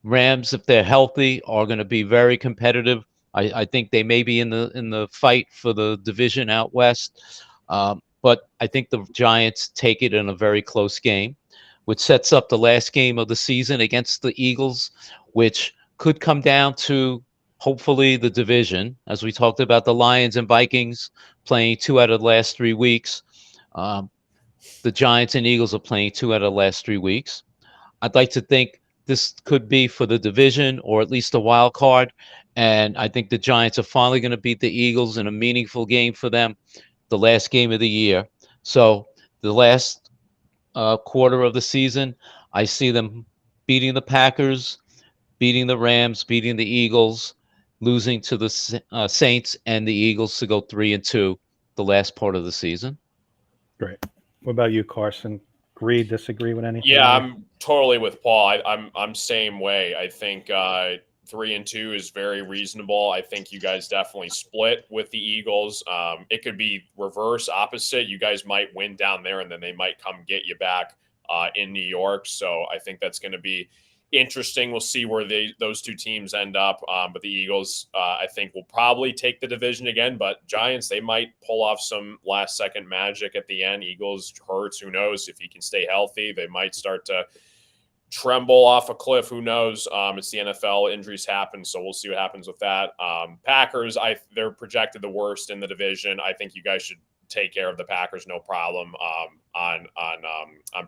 Rams, if they're healthy, are going to be very competitive. I think they may be in the fight for the division out west. But I think the Giants take it in a very close game, which sets up the last game of the season against the Eagles, which could come down to hopefully the division. As we talked about, the Lions and Vikings playing 2 out of the last 3 weeks. Um, the Giants and Eagles are playing 2 out of the last 3 weeks. I'd like to think this could be for the division or at least a wild card. And I think the Giants are finally going to beat the Eagles in a meaningful game for them, the last game of the year. So the last quarter of the season, I see them beating the Packers, beating the Rams, beating the Eagles, losing to the Saints and the Eagles to go 3-2 the last part of the season. Great. What about you, Carson? Agree, disagree with anything? Yeah, I'm totally with Paul. I'm same way. I think 3-2 is very reasonable. I think you guys definitely split with the Eagles. It could be reverse, opposite. You guys might win down there, and then they might come get you back in New York. So I think that's going to be interesting. We'll see where those two teams end up. But the Eagles, I think, will probably take the division again. But Giants, they might pull off some last-second magic at the end. Eagles, Hurts, who knows? If he can stay healthy, they might start to tremble off a cliff. Who knows? It's the NFL. Injuries happen, so we'll see what happens with that. Packers, they're projected the worst in the division. I think you guys should take care of the Packers, no problem, on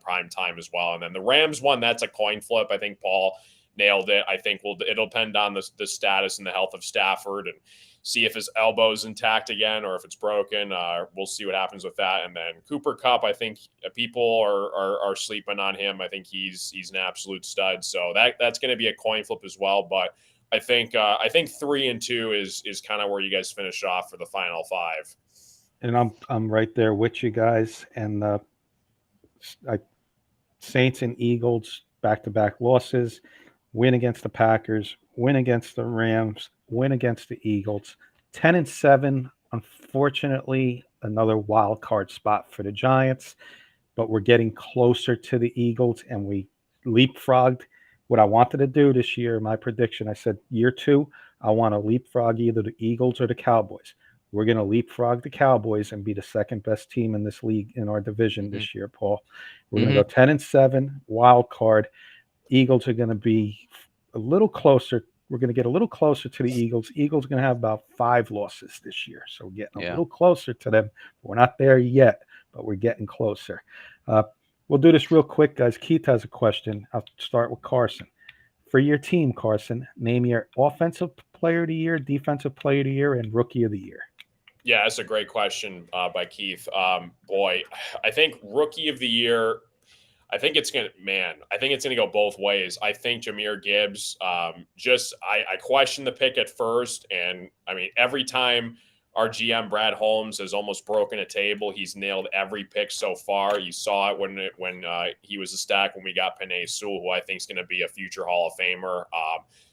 prime time as well. And then the Rams one, that's a coin flip. I think Paul nailed it. I think it'll depend on the status and the health of Stafford and see if his elbow's intact again or if it's broken. We'll see what happens with that. And then Cooper Kupp, I think people are sleeping on him. I think he's an absolute stud. So that's going to be a coin flip as well. But I think 3-2 is kind of where you guys finish off for the final five. And I'm right there with you guys. And Saints and Eagles back-to-back losses, win against the Packers, win against the Rams, win against the Eagles. 10-7, unfortunately, another wild card spot for the Giants, but we're getting closer to the Eagles, and we leapfrogged what I wanted to do this year. My prediction, I said year 2, I want to leapfrog either the Eagles or the Cowboys. We're going to leapfrog the Cowboys and be the second best team in this league in our division this year, Paul. We're going to go 10-7, wild card. Eagles are going to be a little closer. We're going to get a little closer to the Eagles. Eagles are going to have about 5 losses this year. So we're getting a little closer to them. We're not there yet, but we're getting closer. We'll do this real quick, guys. Keith has a question. I'll start with Carson. For your team, Carson, name your offensive player of the year, defensive player of the year, and rookie of the year. Yeah, that's a great question by Keith. Boy, I think rookie of the year, I think it's going to go both ways. I think Jahmyr Gibbs, I questioned the pick at first. And I mean, every time our GM Brad Holmes has almost broken a table, he's nailed every pick so far. You saw it when he was a stack when we got Penei Sewell, who I think is going to be a future Hall of Famer.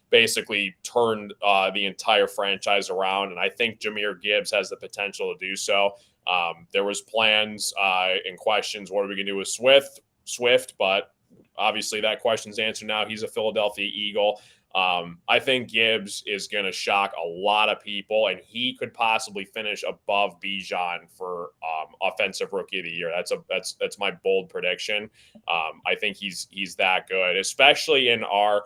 Basically turned the entire franchise around. And I think Jahmyr Gibbs has the potential to do so. There was plans and questions. What are we going to do with Swift? But obviously that question's answered now. He's a Philadelphia Eagle. I think Gibbs is going to shock a lot of people, and he could possibly finish above Bijan for offensive rookie of the year. That's my bold prediction. I think he's that good, especially in our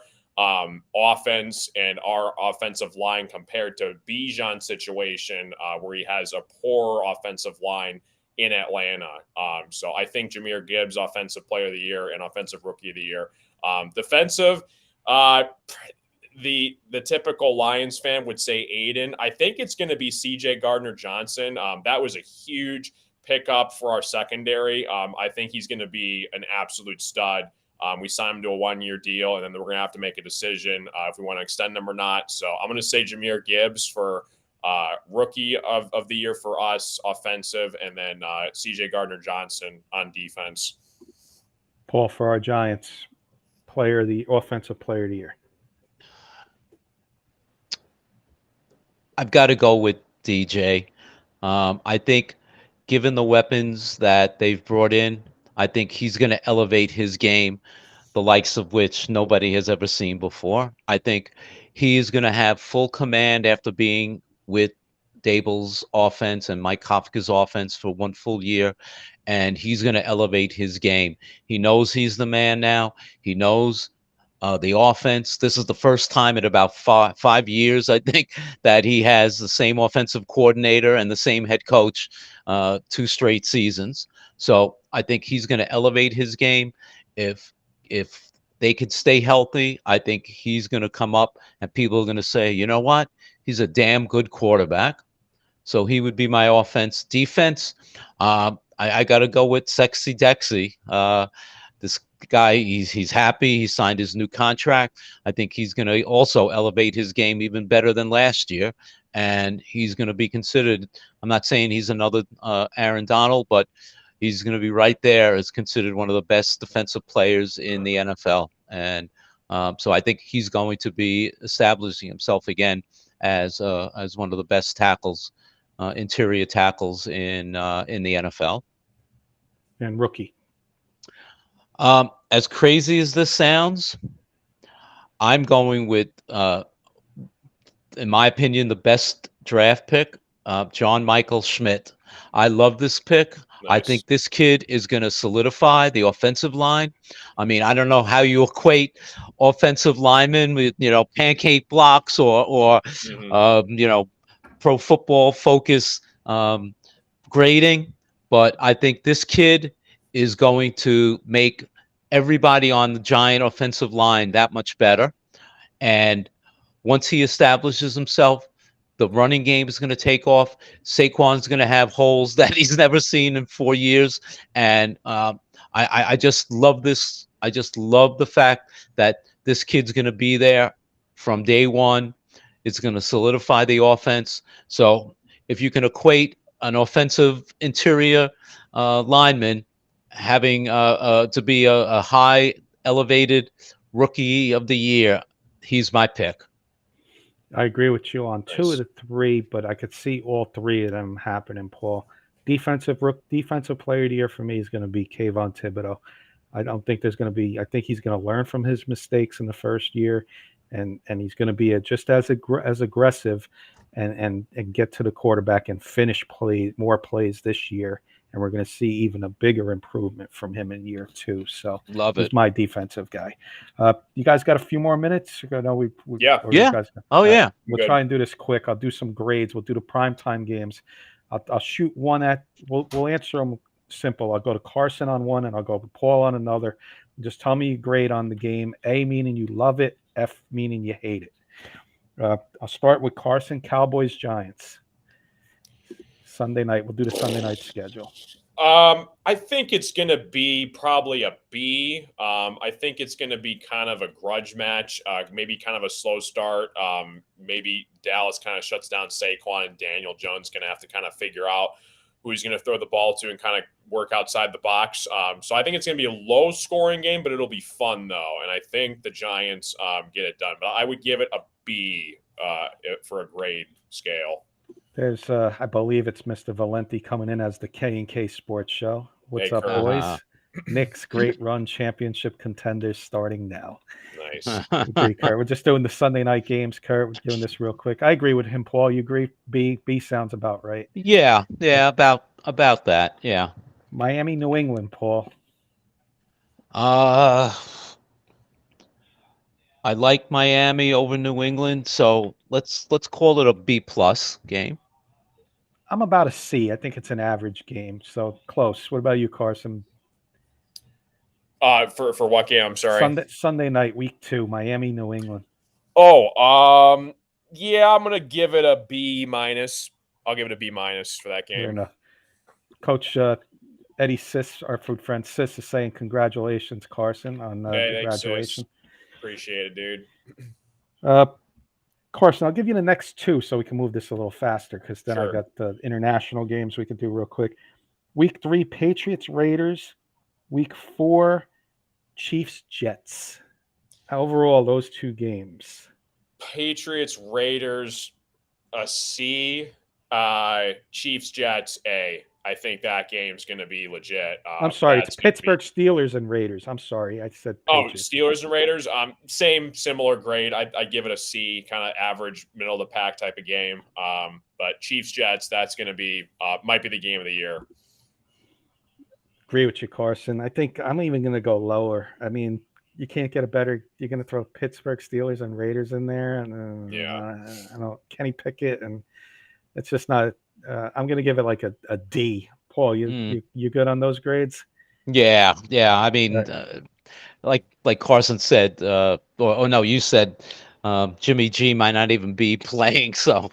offense and our offensive line compared to Bijan's situation where he has a poor offensive line in Atlanta. So I think Jahmyr Gibbs, offensive player of the year and offensive rookie of the year. Defensive, the typical Lions fan would say Aiden. I think it's going to be CJ Gardner-Johnson. That was a huge pickup for our secondary. I think he's going to be an absolute stud. We signed him to a 1-year deal, and then we're going to have to make a decision if we want to extend him or not. So I'm going to say Jahmyr Gibbs for Rookie of the year for us, offensive, and then C.J. Gardner-Johnson on defense. Paul, for our Giants, offensive player of the year. I've got to go with DJ. I think, given the weapons that they've brought in, I think he's going to elevate his game, the likes of which nobody has ever seen before. I think he is going to have full command after being with Dable's offense and Mike Kafka's offense for one full year, and he's going to elevate his game. He knows he's the man now. He knows the offense. This is the first time in about 5 years, I think, that he has the same offensive coordinator and the same head coach 2 straight seasons. So I think he's going to elevate his game. If they could stay healthy, I think he's going to come up and people are going to say, you know what? He's a damn good quarterback. So he would be my offense. Defense, I got to go with Sexy Dexy. This guy, he's happy. He signed his new contract. I think he's going to also elevate his game even better than last year. And he's going to be considered, I'm not saying he's another Aaron Donald, but he's going to be right there as considered one of the best defensive players in the NFL. And so I think he's going to be establishing himself again as one of the best tackles, interior tackles in the NFL. And rookie. As crazy as this sounds, I'm going with, in my opinion, the best draft pick, John Michael Schmidt. I love this pick. Nice. I think this kid is going to solidify the offensive line. I mean, I don't know how you equate offensive linemen with, pancake blocks or Pro Football Focus grading, but I think this kid is going to make everybody on the Giant offensive line that much better. And once he establishes himself, the running game is going to take off. Saquon's going to have holes that he's never seen in 4 years. And I just love this. I just love the fact that this kid's going to be there from day one. It's going to solidify the offense. So if you can equate an offensive interior lineman having to be a high elevated rookie of the year, he's my pick. I agree with you on 2 of the 3, but I could see all 3 of them happening, Paul. Defensive player of the year for me is going to be Kayvon Thibodeau. I don't think there's going to be. I think he's going to learn from his mistakes in the first year, and he's going to be just as aggressive, and get to the quarterback and finish more plays this year. And we're going to see even a bigger improvement from him in year 2. So love it. He's my defensive guy. You guys got a few more minutes? I know yeah. We'll try and do this quick. I'll do some grades. We'll do the primetime games. I'll shoot one at. We'll answer them simple. I'll go to Carson on one, and I'll go to Paul on another. Just tell me your grade on the game. A meaning you love it. F meaning you hate it. I'll start with Carson. Cowboys Giants. Sunday night. We'll do the Sunday night schedule. I think it's going to be probably a B. I think it's going to be kind of a grudge match, maybe kind of a slow start. Maybe Dallas kind of shuts down Saquon, and Daniel Jones going to have to kind of figure out who he's going to throw the ball to and kind of work outside the box. So I think it's going to be a low-scoring game, but it'll be fun, though. And I think the Giants get it done. But I would give it a B for a grade scale. There's, I believe it's Mr. Valenti coming in as the K&K Sports Show. What's up, boys? Knicks great run, championship contenders starting now. Nice. Agree, Kurt. We're just doing the Sunday night games, Kurt. We're doing this real quick. I agree with him, Paul. You agree? B sounds about right. Yeah, about that. Yeah. Miami, New England, Paul. I like Miami over New England, so let's call it a B+ game. I'm about a C. I think it's an average game, so close. What about you, Carson? For what game? I'm sorry. Sunday night, week 2, Miami, New England. Yeah, I'm gonna give it a B-. I'll give it a B- for that game. Coach Eddie Sis, our food friend Sis, is saying congratulations, Carson, on graduation. Appreciate it, dude. Carson, I'll give you the next two so we can move this a little faster because then I Sure. got the international games we can do real quick. Week 3, Patriots, Raiders. Week 4, Chiefs, Jets. Overall, those two games. Patriots, Raiders, a C. Chiefs, Jets, A. I think that game's going to be legit. I'm sorry, it's That's gonna be- Pittsburgh Steelers and Raiders. I'm sorry, I said Oh, Patriots. Steelers and Raiders. Similar grade. I give it a C, kind of average, middle of the pack type of game. But Chiefs, Jets. That's going to be might be the game of the year. Agree with you, Carson. I think I'm even going to go lower. I mean, you can't get a better. You're going to throw Pittsburgh Steelers and Raiders in there, and I don't Kenny Pickett, and it's just not. I'm going to give it like a D. Paul, you good on those grades? Yeah. I mean, like Carson said, or no, you said Jimmy G might not even be playing, so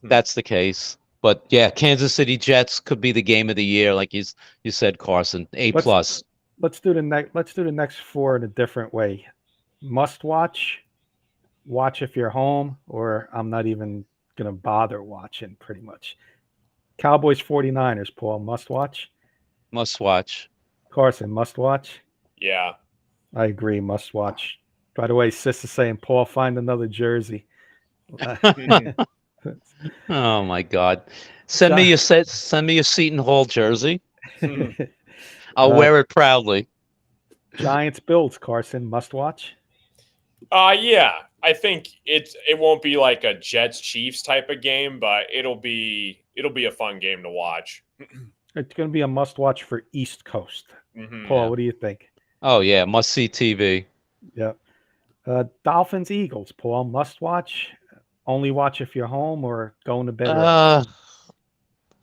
that's the case. But yeah, Kansas City Jets could be the game of the year, like you said, Carson. A plus. Let's do the next 4 in a different way. Must watch. Watch if you're home, or I'm not even going to bother watching. Pretty much. Cowboys 49ers. Paul, must watch. Must watch. Carson, must watch. Yeah. I agree. Must watch. By the way, Sis is saying, Paul, find another jersey. Oh my God! Send me your Seton Hall jersey. I'll wear it proudly. Giants Bills, Carson, must watch. Yeah. I think it won't be like a Jets Chiefs type of game, but it'll be a fun game to watch. It's going to be a must watch for East Coast. Mm-hmm. Paul, what do you think? Oh yeah, must see TV. Yeah. Dolphins Eagles, Paul, must watch. Only watch if you're home or going to bed early.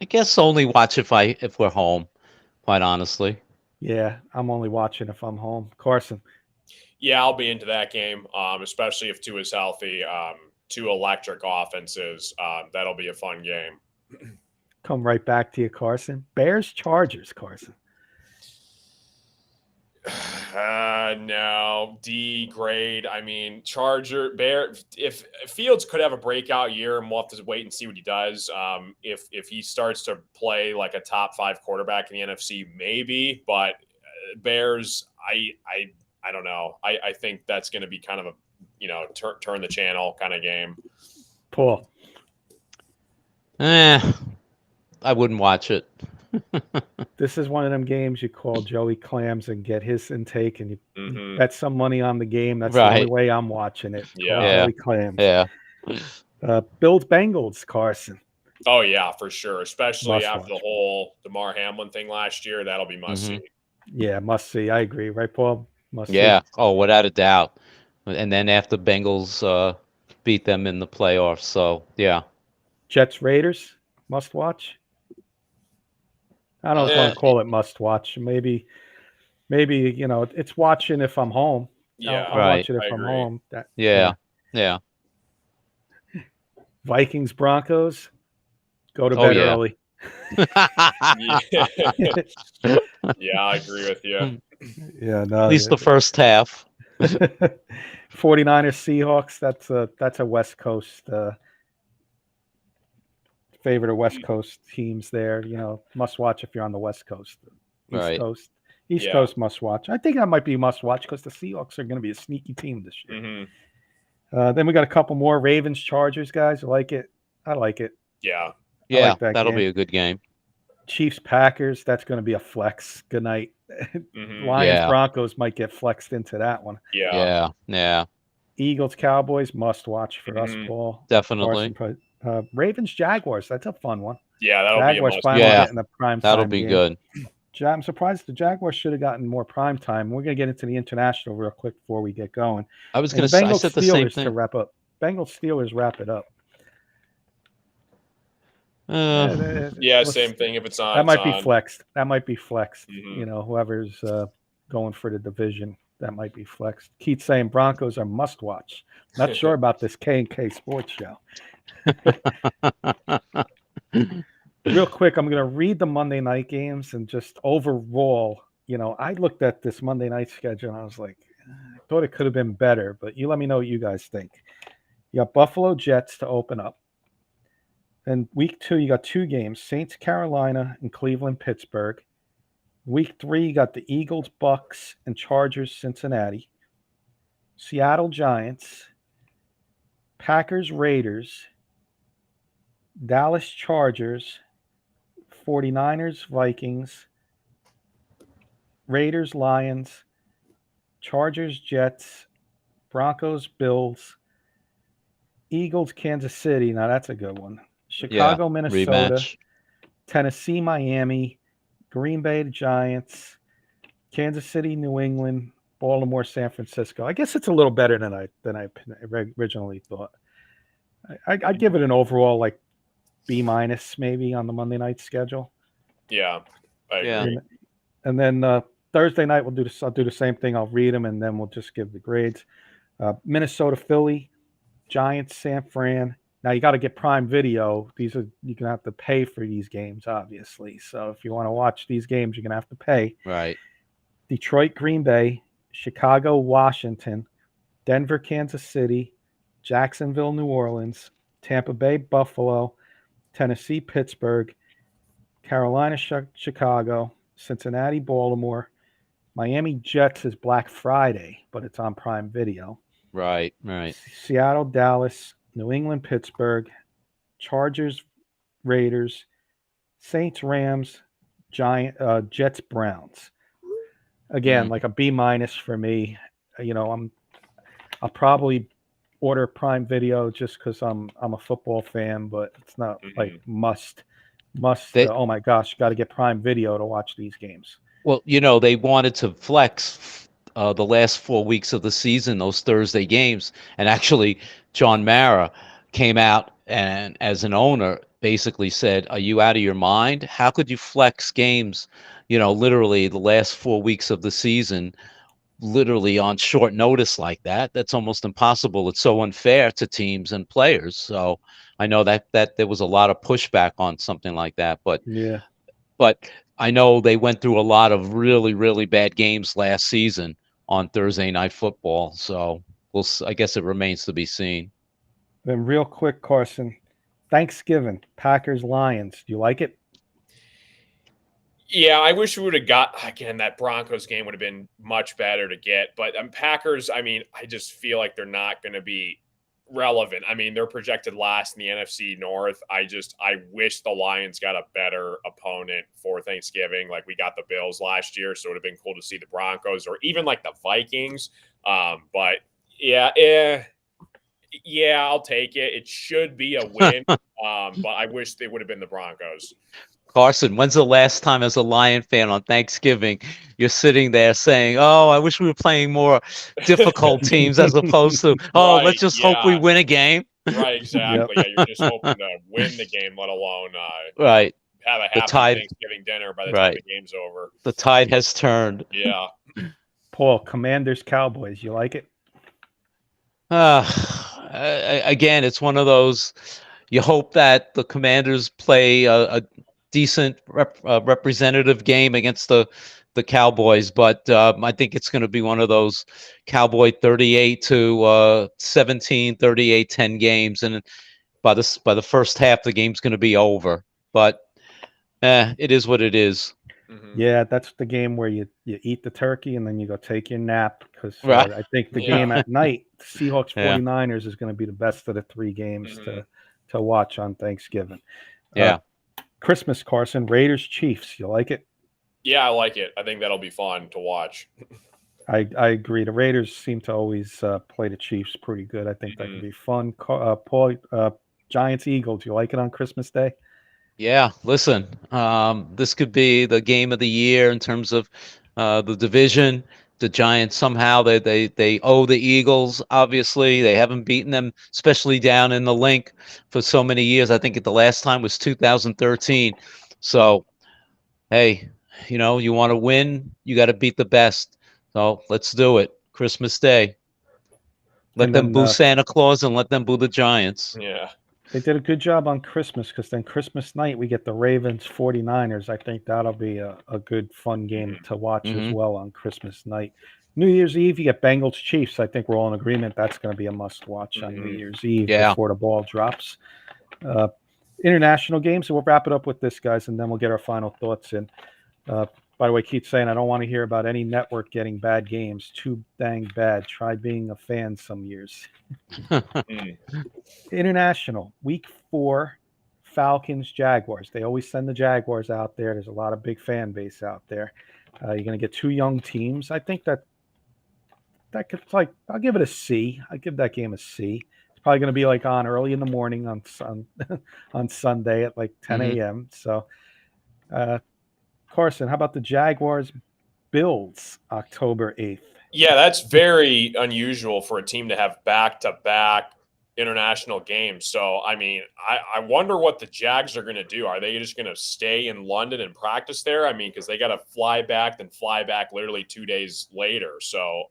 I guess only watch if we're home. Quite honestly. Yeah, I'm only watching if I'm home. Carson. Yeah, I'll be into that game, especially if Tua is healthy. 2 electric offenses. That'll be a fun game. Come right back to you, Carson. Bears Chargers, Carson. No, D grade. I mean, Bear. If Fields could have a breakout year, and we'll have to wait and see what he does. If he starts to play like a top 5 quarterback in the NFC, maybe. But Bears, I don't know. I think that's going to be kind of a turn the channel kind of game. Paul. I wouldn't watch it. This is one of them games you call Joey Clams and get his intake, and you bet some money on the game. That's the only way I'm watching it. Yeah. Joey Clams. Yeah. Bills Bengals, Carson. Oh yeah, for sure. Especially Must after watch. the whole DeMar Hamlin thing last year, that'll be must see. Yeah, must see. I agree. Right, Paul? Must Yeah. see. Oh, without a doubt. And then after Bengals beat them in the playoffs, so yeah. Jets Raiders, must watch. I don't want to call it must watch. Maybe it's watching if I'm home. Yeah, I'll watch it if I'm home. Yeah. Vikings Broncos, go to bed early. Yeah, I agree with you. Yeah, no. At least the first half. 49ers Seahawks. That's a West Coast favorite of West Coast teams there. Must watch if you're on the West Coast. East Coast must watch. I think that might be must watch because the Seahawks are going to be a sneaky team this year. Then we got a couple more Ravens Chargers, guys. I like it. Yeah. Yeah, like that'll be a good game. Chiefs Packers. That's going to be a flex. Good night. Lions Broncos might get flexed into that one. Yeah. Eagles Cowboys must watch for us, Paul. Definitely. Ravens Jaguars. That's a fun one. Yeah, that'll Jaguars be a finally getting the prime time. That'll be good. I'm surprised the Jaguars should have gotten more prime time. We're going to get into the international real quick before we get going. I was going to say I said the same thing. To wrap up. Bengals Steelers wrap it up. Same thing. If it's on, that might be flexed. Mm-hmm. Whoever's going for the division, that might be flexed. Keith's saying Broncos are must watch. Not sure about this K&K Sports Show. Real quick, I'm going to read the Monday night games and just overall, I looked at this Monday night schedule and I was like, I thought it could have been better, but you let me know what you guys think. You got Buffalo Jets to open up. Then week 2, you got 2 games: Saints Carolina and Cleveland Pittsburgh. Week 3, you got the Eagles Bucks and Chargers Cincinnati. Seattle Giants, Packers Raiders, Dallas Chargers, 49ers Vikings, Raiders Lions, Chargers Jets, Broncos Bills, Eagles Kansas City. Now that's a good one. Chicago Minnesota, Rematch. Tennessee Miami, Green Bay Giants, Kansas City New England, Baltimore San Francisco. I guess it's a little better than I originally thought. I'd give it an overall like B- maybe on the Monday night schedule. Yeah, I agree. Yeah. And then Thursday night I'll do the same thing. I'll read them and then we'll just give the grades. Minnesota Philly, Giants San Fran. Now you got to get Prime Video. You're gonna have to pay for these games, obviously. So if you want to watch these games, you're gonna have to pay. Right. Detroit Green Bay, Chicago Washington, Denver Kansas City, Jacksonville New Orleans, Tampa Bay Buffalo, Tennessee Pittsburgh, Carolina Chicago, Cincinnati Baltimore, Miami Jets is Black Friday, but it's on Prime Video. Right. Right. Seattle Dallas, New England Pittsburgh, Chargers Raiders, Saints Rams, Jets Browns. Again, like a B- for me. I'll probably order Prime Video just because I'm a football fan, but it's not like must. Oh my gosh, got to get Prime Video to watch these games. Well, they wanted to flex the last 4 weeks of the season, those Thursday games. And actually, John Mara came out and, as an owner, basically said, "Are you out of your mind? How could you flex games, literally the last 4 weeks of the season, literally on short notice like that? That's almost impossible. It's so unfair to teams and players." So I know that there was a lot of pushback on something like that, but Yeah. but I know they went through a lot of really, really bad games last season on Thursday Night Football. So I guess it remains to be seen. Then real quick, Carson, Thanksgiving, Packers Lions. Do you like it? Yeah, I wish we would have got, again, that Broncos game would have been much better to get. But Packers, I just feel like they're not going to be relevant. They're projected last in the NFC North. I wish the Lions got a better opponent for Thanksgiving. Like we got the Bills last year, so it would have been cool to see the Broncos or even like the Vikings. But yeah, I'll take it. It should be a win. But I wish they would have been the Broncos. Carson, when's the last time as a Lion fan on Thanksgiving you're sitting there saying, "Oh, I wish we were playing more difficult teams as opposed to, let's just hope we win a game"? Right, exactly. Yep. Yeah, you're just hoping to win the game, let alone right. have a happy Thanksgiving dinner by the time the game's over. The tide has turned. Yeah. Paul, Commanders Cowboys, you like it? Again, it's one of those. You hope that the Commanders play a decent representative game against the Cowboys, but I think it's going to be one of those Cowboy 38-17, 38-10 games, and by the first half the game's going to be over. But it is what it is. Mm-hmm. Yeah, that's the game where you eat the turkey and then you go take your nap because I think the game at night, Seahawks 49ers, is going to be the best of the 3 games to watch on Thanksgiving. Yeah. Christmas, Carson, Raiders Chiefs. You like it? Yeah, I like it. I think that'll be fun to watch. I agree. The Raiders seem to always play the Chiefs pretty good. I think that could be fun. Paul, Giants Eagles. You like it on Christmas Day? Yeah, listen, this could be the game of the year in terms of the division. The Giants somehow they owe the Eagles. Obviously, they haven't beaten them, especially down in the Link, for so many years. I think the last time was 2013. So, hey, you want to win, you got to beat the best. So let's do it. Christmas Day. Let them boo Santa Claus and let them boo the Giants. Yeah. They did a good job on Christmas because then Christmas night we get the Ravens 49ers. I think that'll be a good fun game to watch as well on Christmas night. New Year's Eve, you get Bengals Chiefs. I think we're all in agreement that's going to be a must watch on New Year's Eve before the ball drops. International games, so we'll wrap it up with this, guys, and then we'll get our final thoughts in. By the way, Keith's saying, I don't want to hear about any network getting bad games. Too dang bad. Try being a fan some years. International, week 4, Falcons, Jaguars. They always send the Jaguars out there. There's a lot of big fan base out there. You're going to get 2 young teams. I think that could, like, I'll give it a C. I give that game a C. It's probably going to be like on early in the morning on Sunday at like 10 a.m. So, Carson, how about the Jaguars Bills October 8th? Yeah, that's very unusual for a team to have back-to-back international games. So, I mean, I wonder what the Jags are going to do. Are they just going to stay in London and practice there? I mean, because they got to fly back literally 2 days later. So,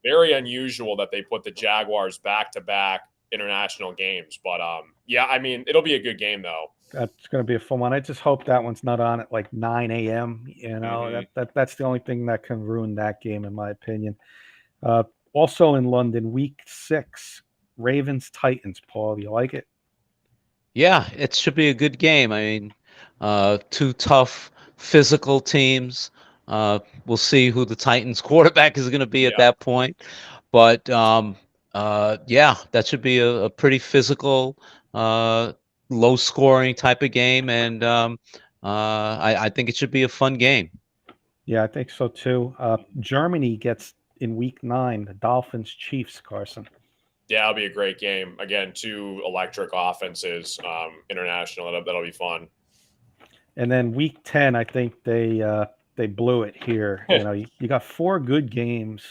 very unusual that they put the Jaguars back-to-back international games. But, yeah, I mean, it'll be a good game, though. That's going to be a fun one. I just hope that one's not on at like 9 a.m. You know, that's the only thing that can ruin that game, in my opinion. Also in London, week 6, Ravens Titans. Paul, do you like it? Yeah, it should be a good game. I mean, 2 tough physical teams. We'll see who the Titans quarterback is going to be at that point. But yeah, that should be a pretty physical, low scoring type of game, and I think it should be a fun game. Yeah, I think so too. Germany gets in week 9 the Dolphins Chiefs, Carson. Yeah, it'll be a great game. Again, 2 electric offenses, international. That'll be fun. And then week 10, I think they blew it here. You know, you got 4 good games.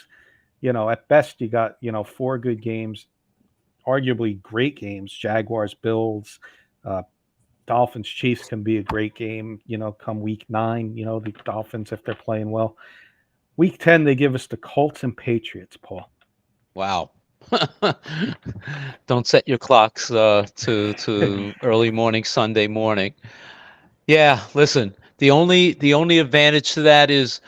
You know, at best you got 4 good games, arguably great games. Jaguars, Bills, Dolphins, Chiefs can be a great game. You know, come week 9, you know, the Dolphins, if they're playing well. Week 10, they give us the Colts and Patriots, Paul. Wow. Don't set your clocks to early morning Sunday morning. Yeah, listen, the only advantage to that is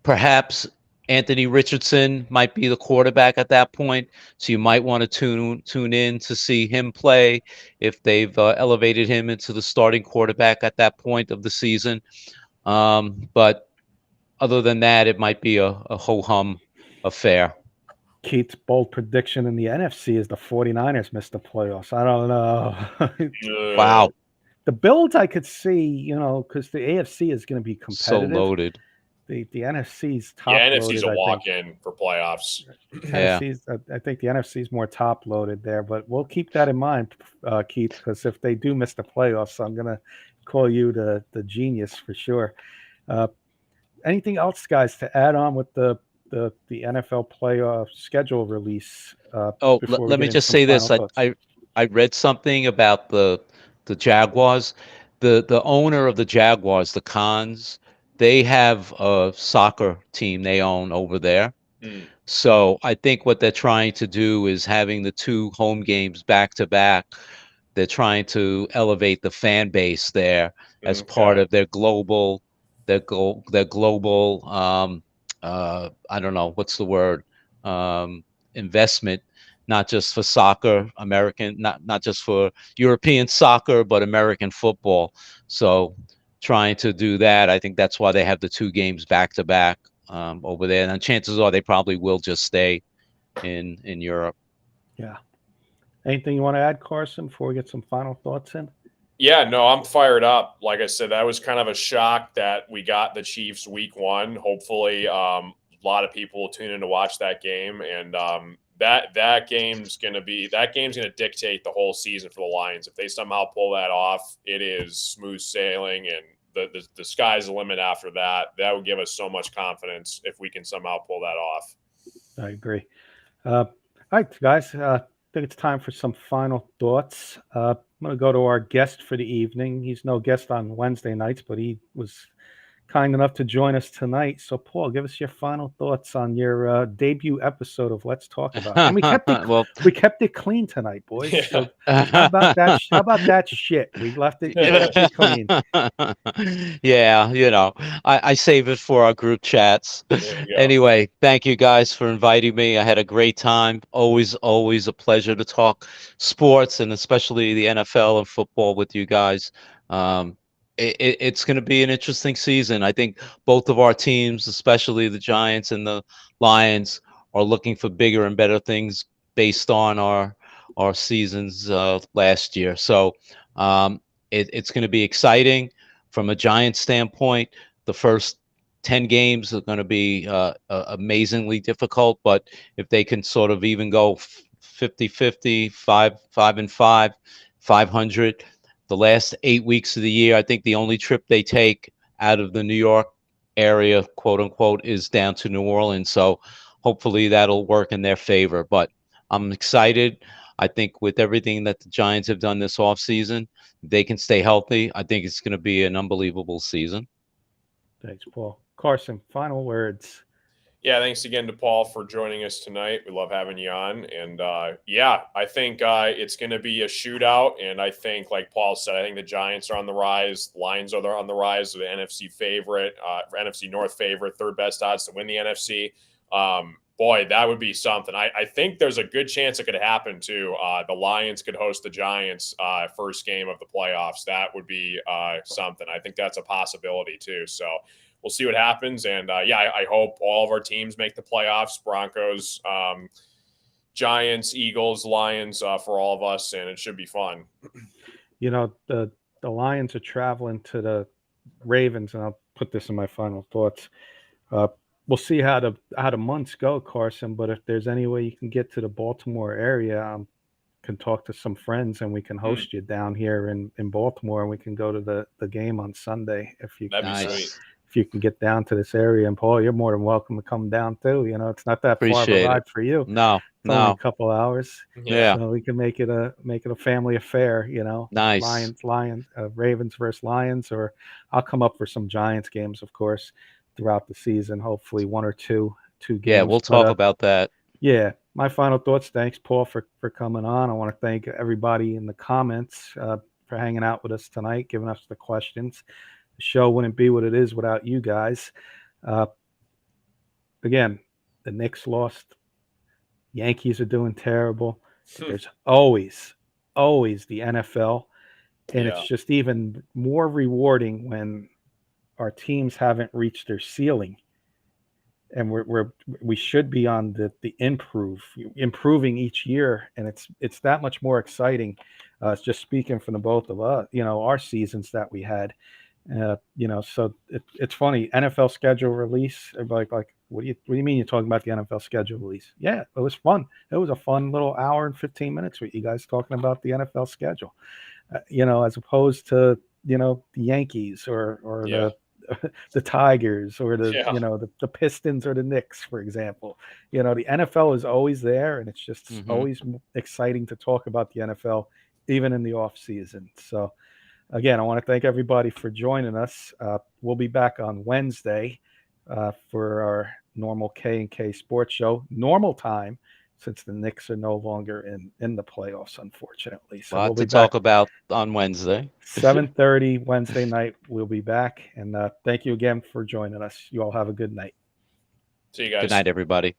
perhaps Anthony Richardson might be the quarterback at that point, so you might want to tune in to see him play if they've elevated him into the starting quarterback at that point of the season. But other than that, it might be a ho-hum affair. Keith's bold prediction in the NFC is the 49ers miss the playoffs. I don't know. Wow. The Bills I could see, you know, because the AFC is going to be competitive. So loaded. The NFC's top loaded. Yeah, NFC's a walk-in for playoffs. I think the NFC's more top loaded there, but we'll keep that in mind, Keith, because if they do miss the playoffs, I'm going to call you the genius for sure. Anything else, guys, to add on with the NFL playoff schedule release? Let me just say this. I read something about the Jaguars. The owner of the Jaguars, the Khans, they have a soccer team they own over there. So I think what they're trying to do is having the 2 home games back to back. They're trying to elevate the fan base there as part of their global I don't know what's the word, investment, not just for soccer, not just for European soccer, but American football. So trying to do that, I think that's why they have the 2 games back to back over there. And chances are they probably will just stay in Europe. Yeah. Anything you want to add, Carson, before we get some final thoughts in? Yeah, no, I'm fired up. Like I said, that was kind of a shock that we got the Chiefs week 1. Hopefully, a lot of people will tune in to watch that game, and that game's going to dictate the whole season for the Lions. If they somehow pull that off, it is smooth sailing, and the sky's the limit after that. That would give us so much confidence if we can somehow pull that off. I agree. All right, guys. I think it's time for some final thoughts. I'm going to go to our guest for the evening. He's no guest on Wednesday nights, but he was kind enough to join us tonight. So, Paul, give us your final thoughts on your debut episode of Let's Talk About It. And Well, we kept it clean tonight, boys. Yeah. So how about that? How about that shit? We left it clean. Yeah, I save it for our group chats. There you go. Anyway, thank you guys for inviting me. I had a great time. Always a pleasure to talk sports, and especially the NFL and football with you guys. It's going to be an interesting season. I think both of our teams, especially the Giants and the Lions, are looking for bigger and better things based on our seasons last year. So it's going to be exciting from a Giants standpoint. The first 10 games are going to be amazingly difficult, but if they can sort of even go 50-50, 5-5, 500, the last 8 weeks of the year, I think the only trip they take out of the New York area, quote unquote, is down to New Orleans. So hopefully that'll work in their favor. But I'm excited. I think with everything that the Giants have done this offseason, they can stay healthy. I think it's going to be an unbelievable season. Thanks, Paul. Carson, final words. Yeah, thanks again to Paul for joining us tonight. We love having you on. And yeah, I think it's going to be a shootout. And I think, like Paul said, I think the Giants are on the rise. Lions are on the rise. The NFC favorite, NFC North favorite, third best odds to win the NFC. Boy, that would be something. I think there's a good chance it could happen too. The Lions could host the Giants first game of the playoffs. That would be something. I think that's a possibility too. So we'll see what happens. And yeah, I hope all of our teams make the playoffs. Broncos, Giants, Eagles, Lions for all of us, and it should be fun. The Lions are traveling to the Ravens, and I'll put this in my final thoughts. We'll see how the months go, Carson. But if there's any way you can get to the Baltimore area, can talk to some friends, and we can host you down here in Baltimore, and we can go to the game on Sunday. That'd be sweet. If you can get down to this area. And Paul, you're more than welcome to come down too. It's not that far of a ride for you. No, it's only a couple hours. Yeah. So we can make it a family affair. Nice. Lions, Ravens versus Lions, or I'll come up for some Giants games, of course, throughout the season. Hopefully one or two games. Yeah, we'll talk about that. Yeah. My final thoughts. Thanks, Paul, for coming on. I want to thank everybody in the comments for hanging out with us tonight, giving us the questions. The show wouldn't be what it is without you guys. Again, the Knicks lost. Yankees are doing terrible. There's always the NFL. And It's just even more rewarding when our teams haven't reached their ceiling. And we should be on the improving each year. And it's that much more exciting. It's just speaking from the both of us, our seasons that we had. So it's funny. NFL schedule release. Everybody like, what do you mean you're talking about the NFL schedule release? Yeah, it was fun. It was a fun little hour and 15 minutes with you guys talking about the NFL schedule. As opposed to the Yankees or the Tigers or the Pistons or the Knicks, for example. The NFL is always there, and it's just always exciting to talk about the NFL, even in the off season. So. Again, I want to thank everybody for joining us. We'll be back on Wednesday for our normal K&K sports show, normal time, since the Knicks are no longer in the playoffs, unfortunately. So we'll be talk about on Wednesday. 7:30 Wednesday night, we'll be back. And thank you again for joining us. You all have a good night. See you guys. Good night, everybody.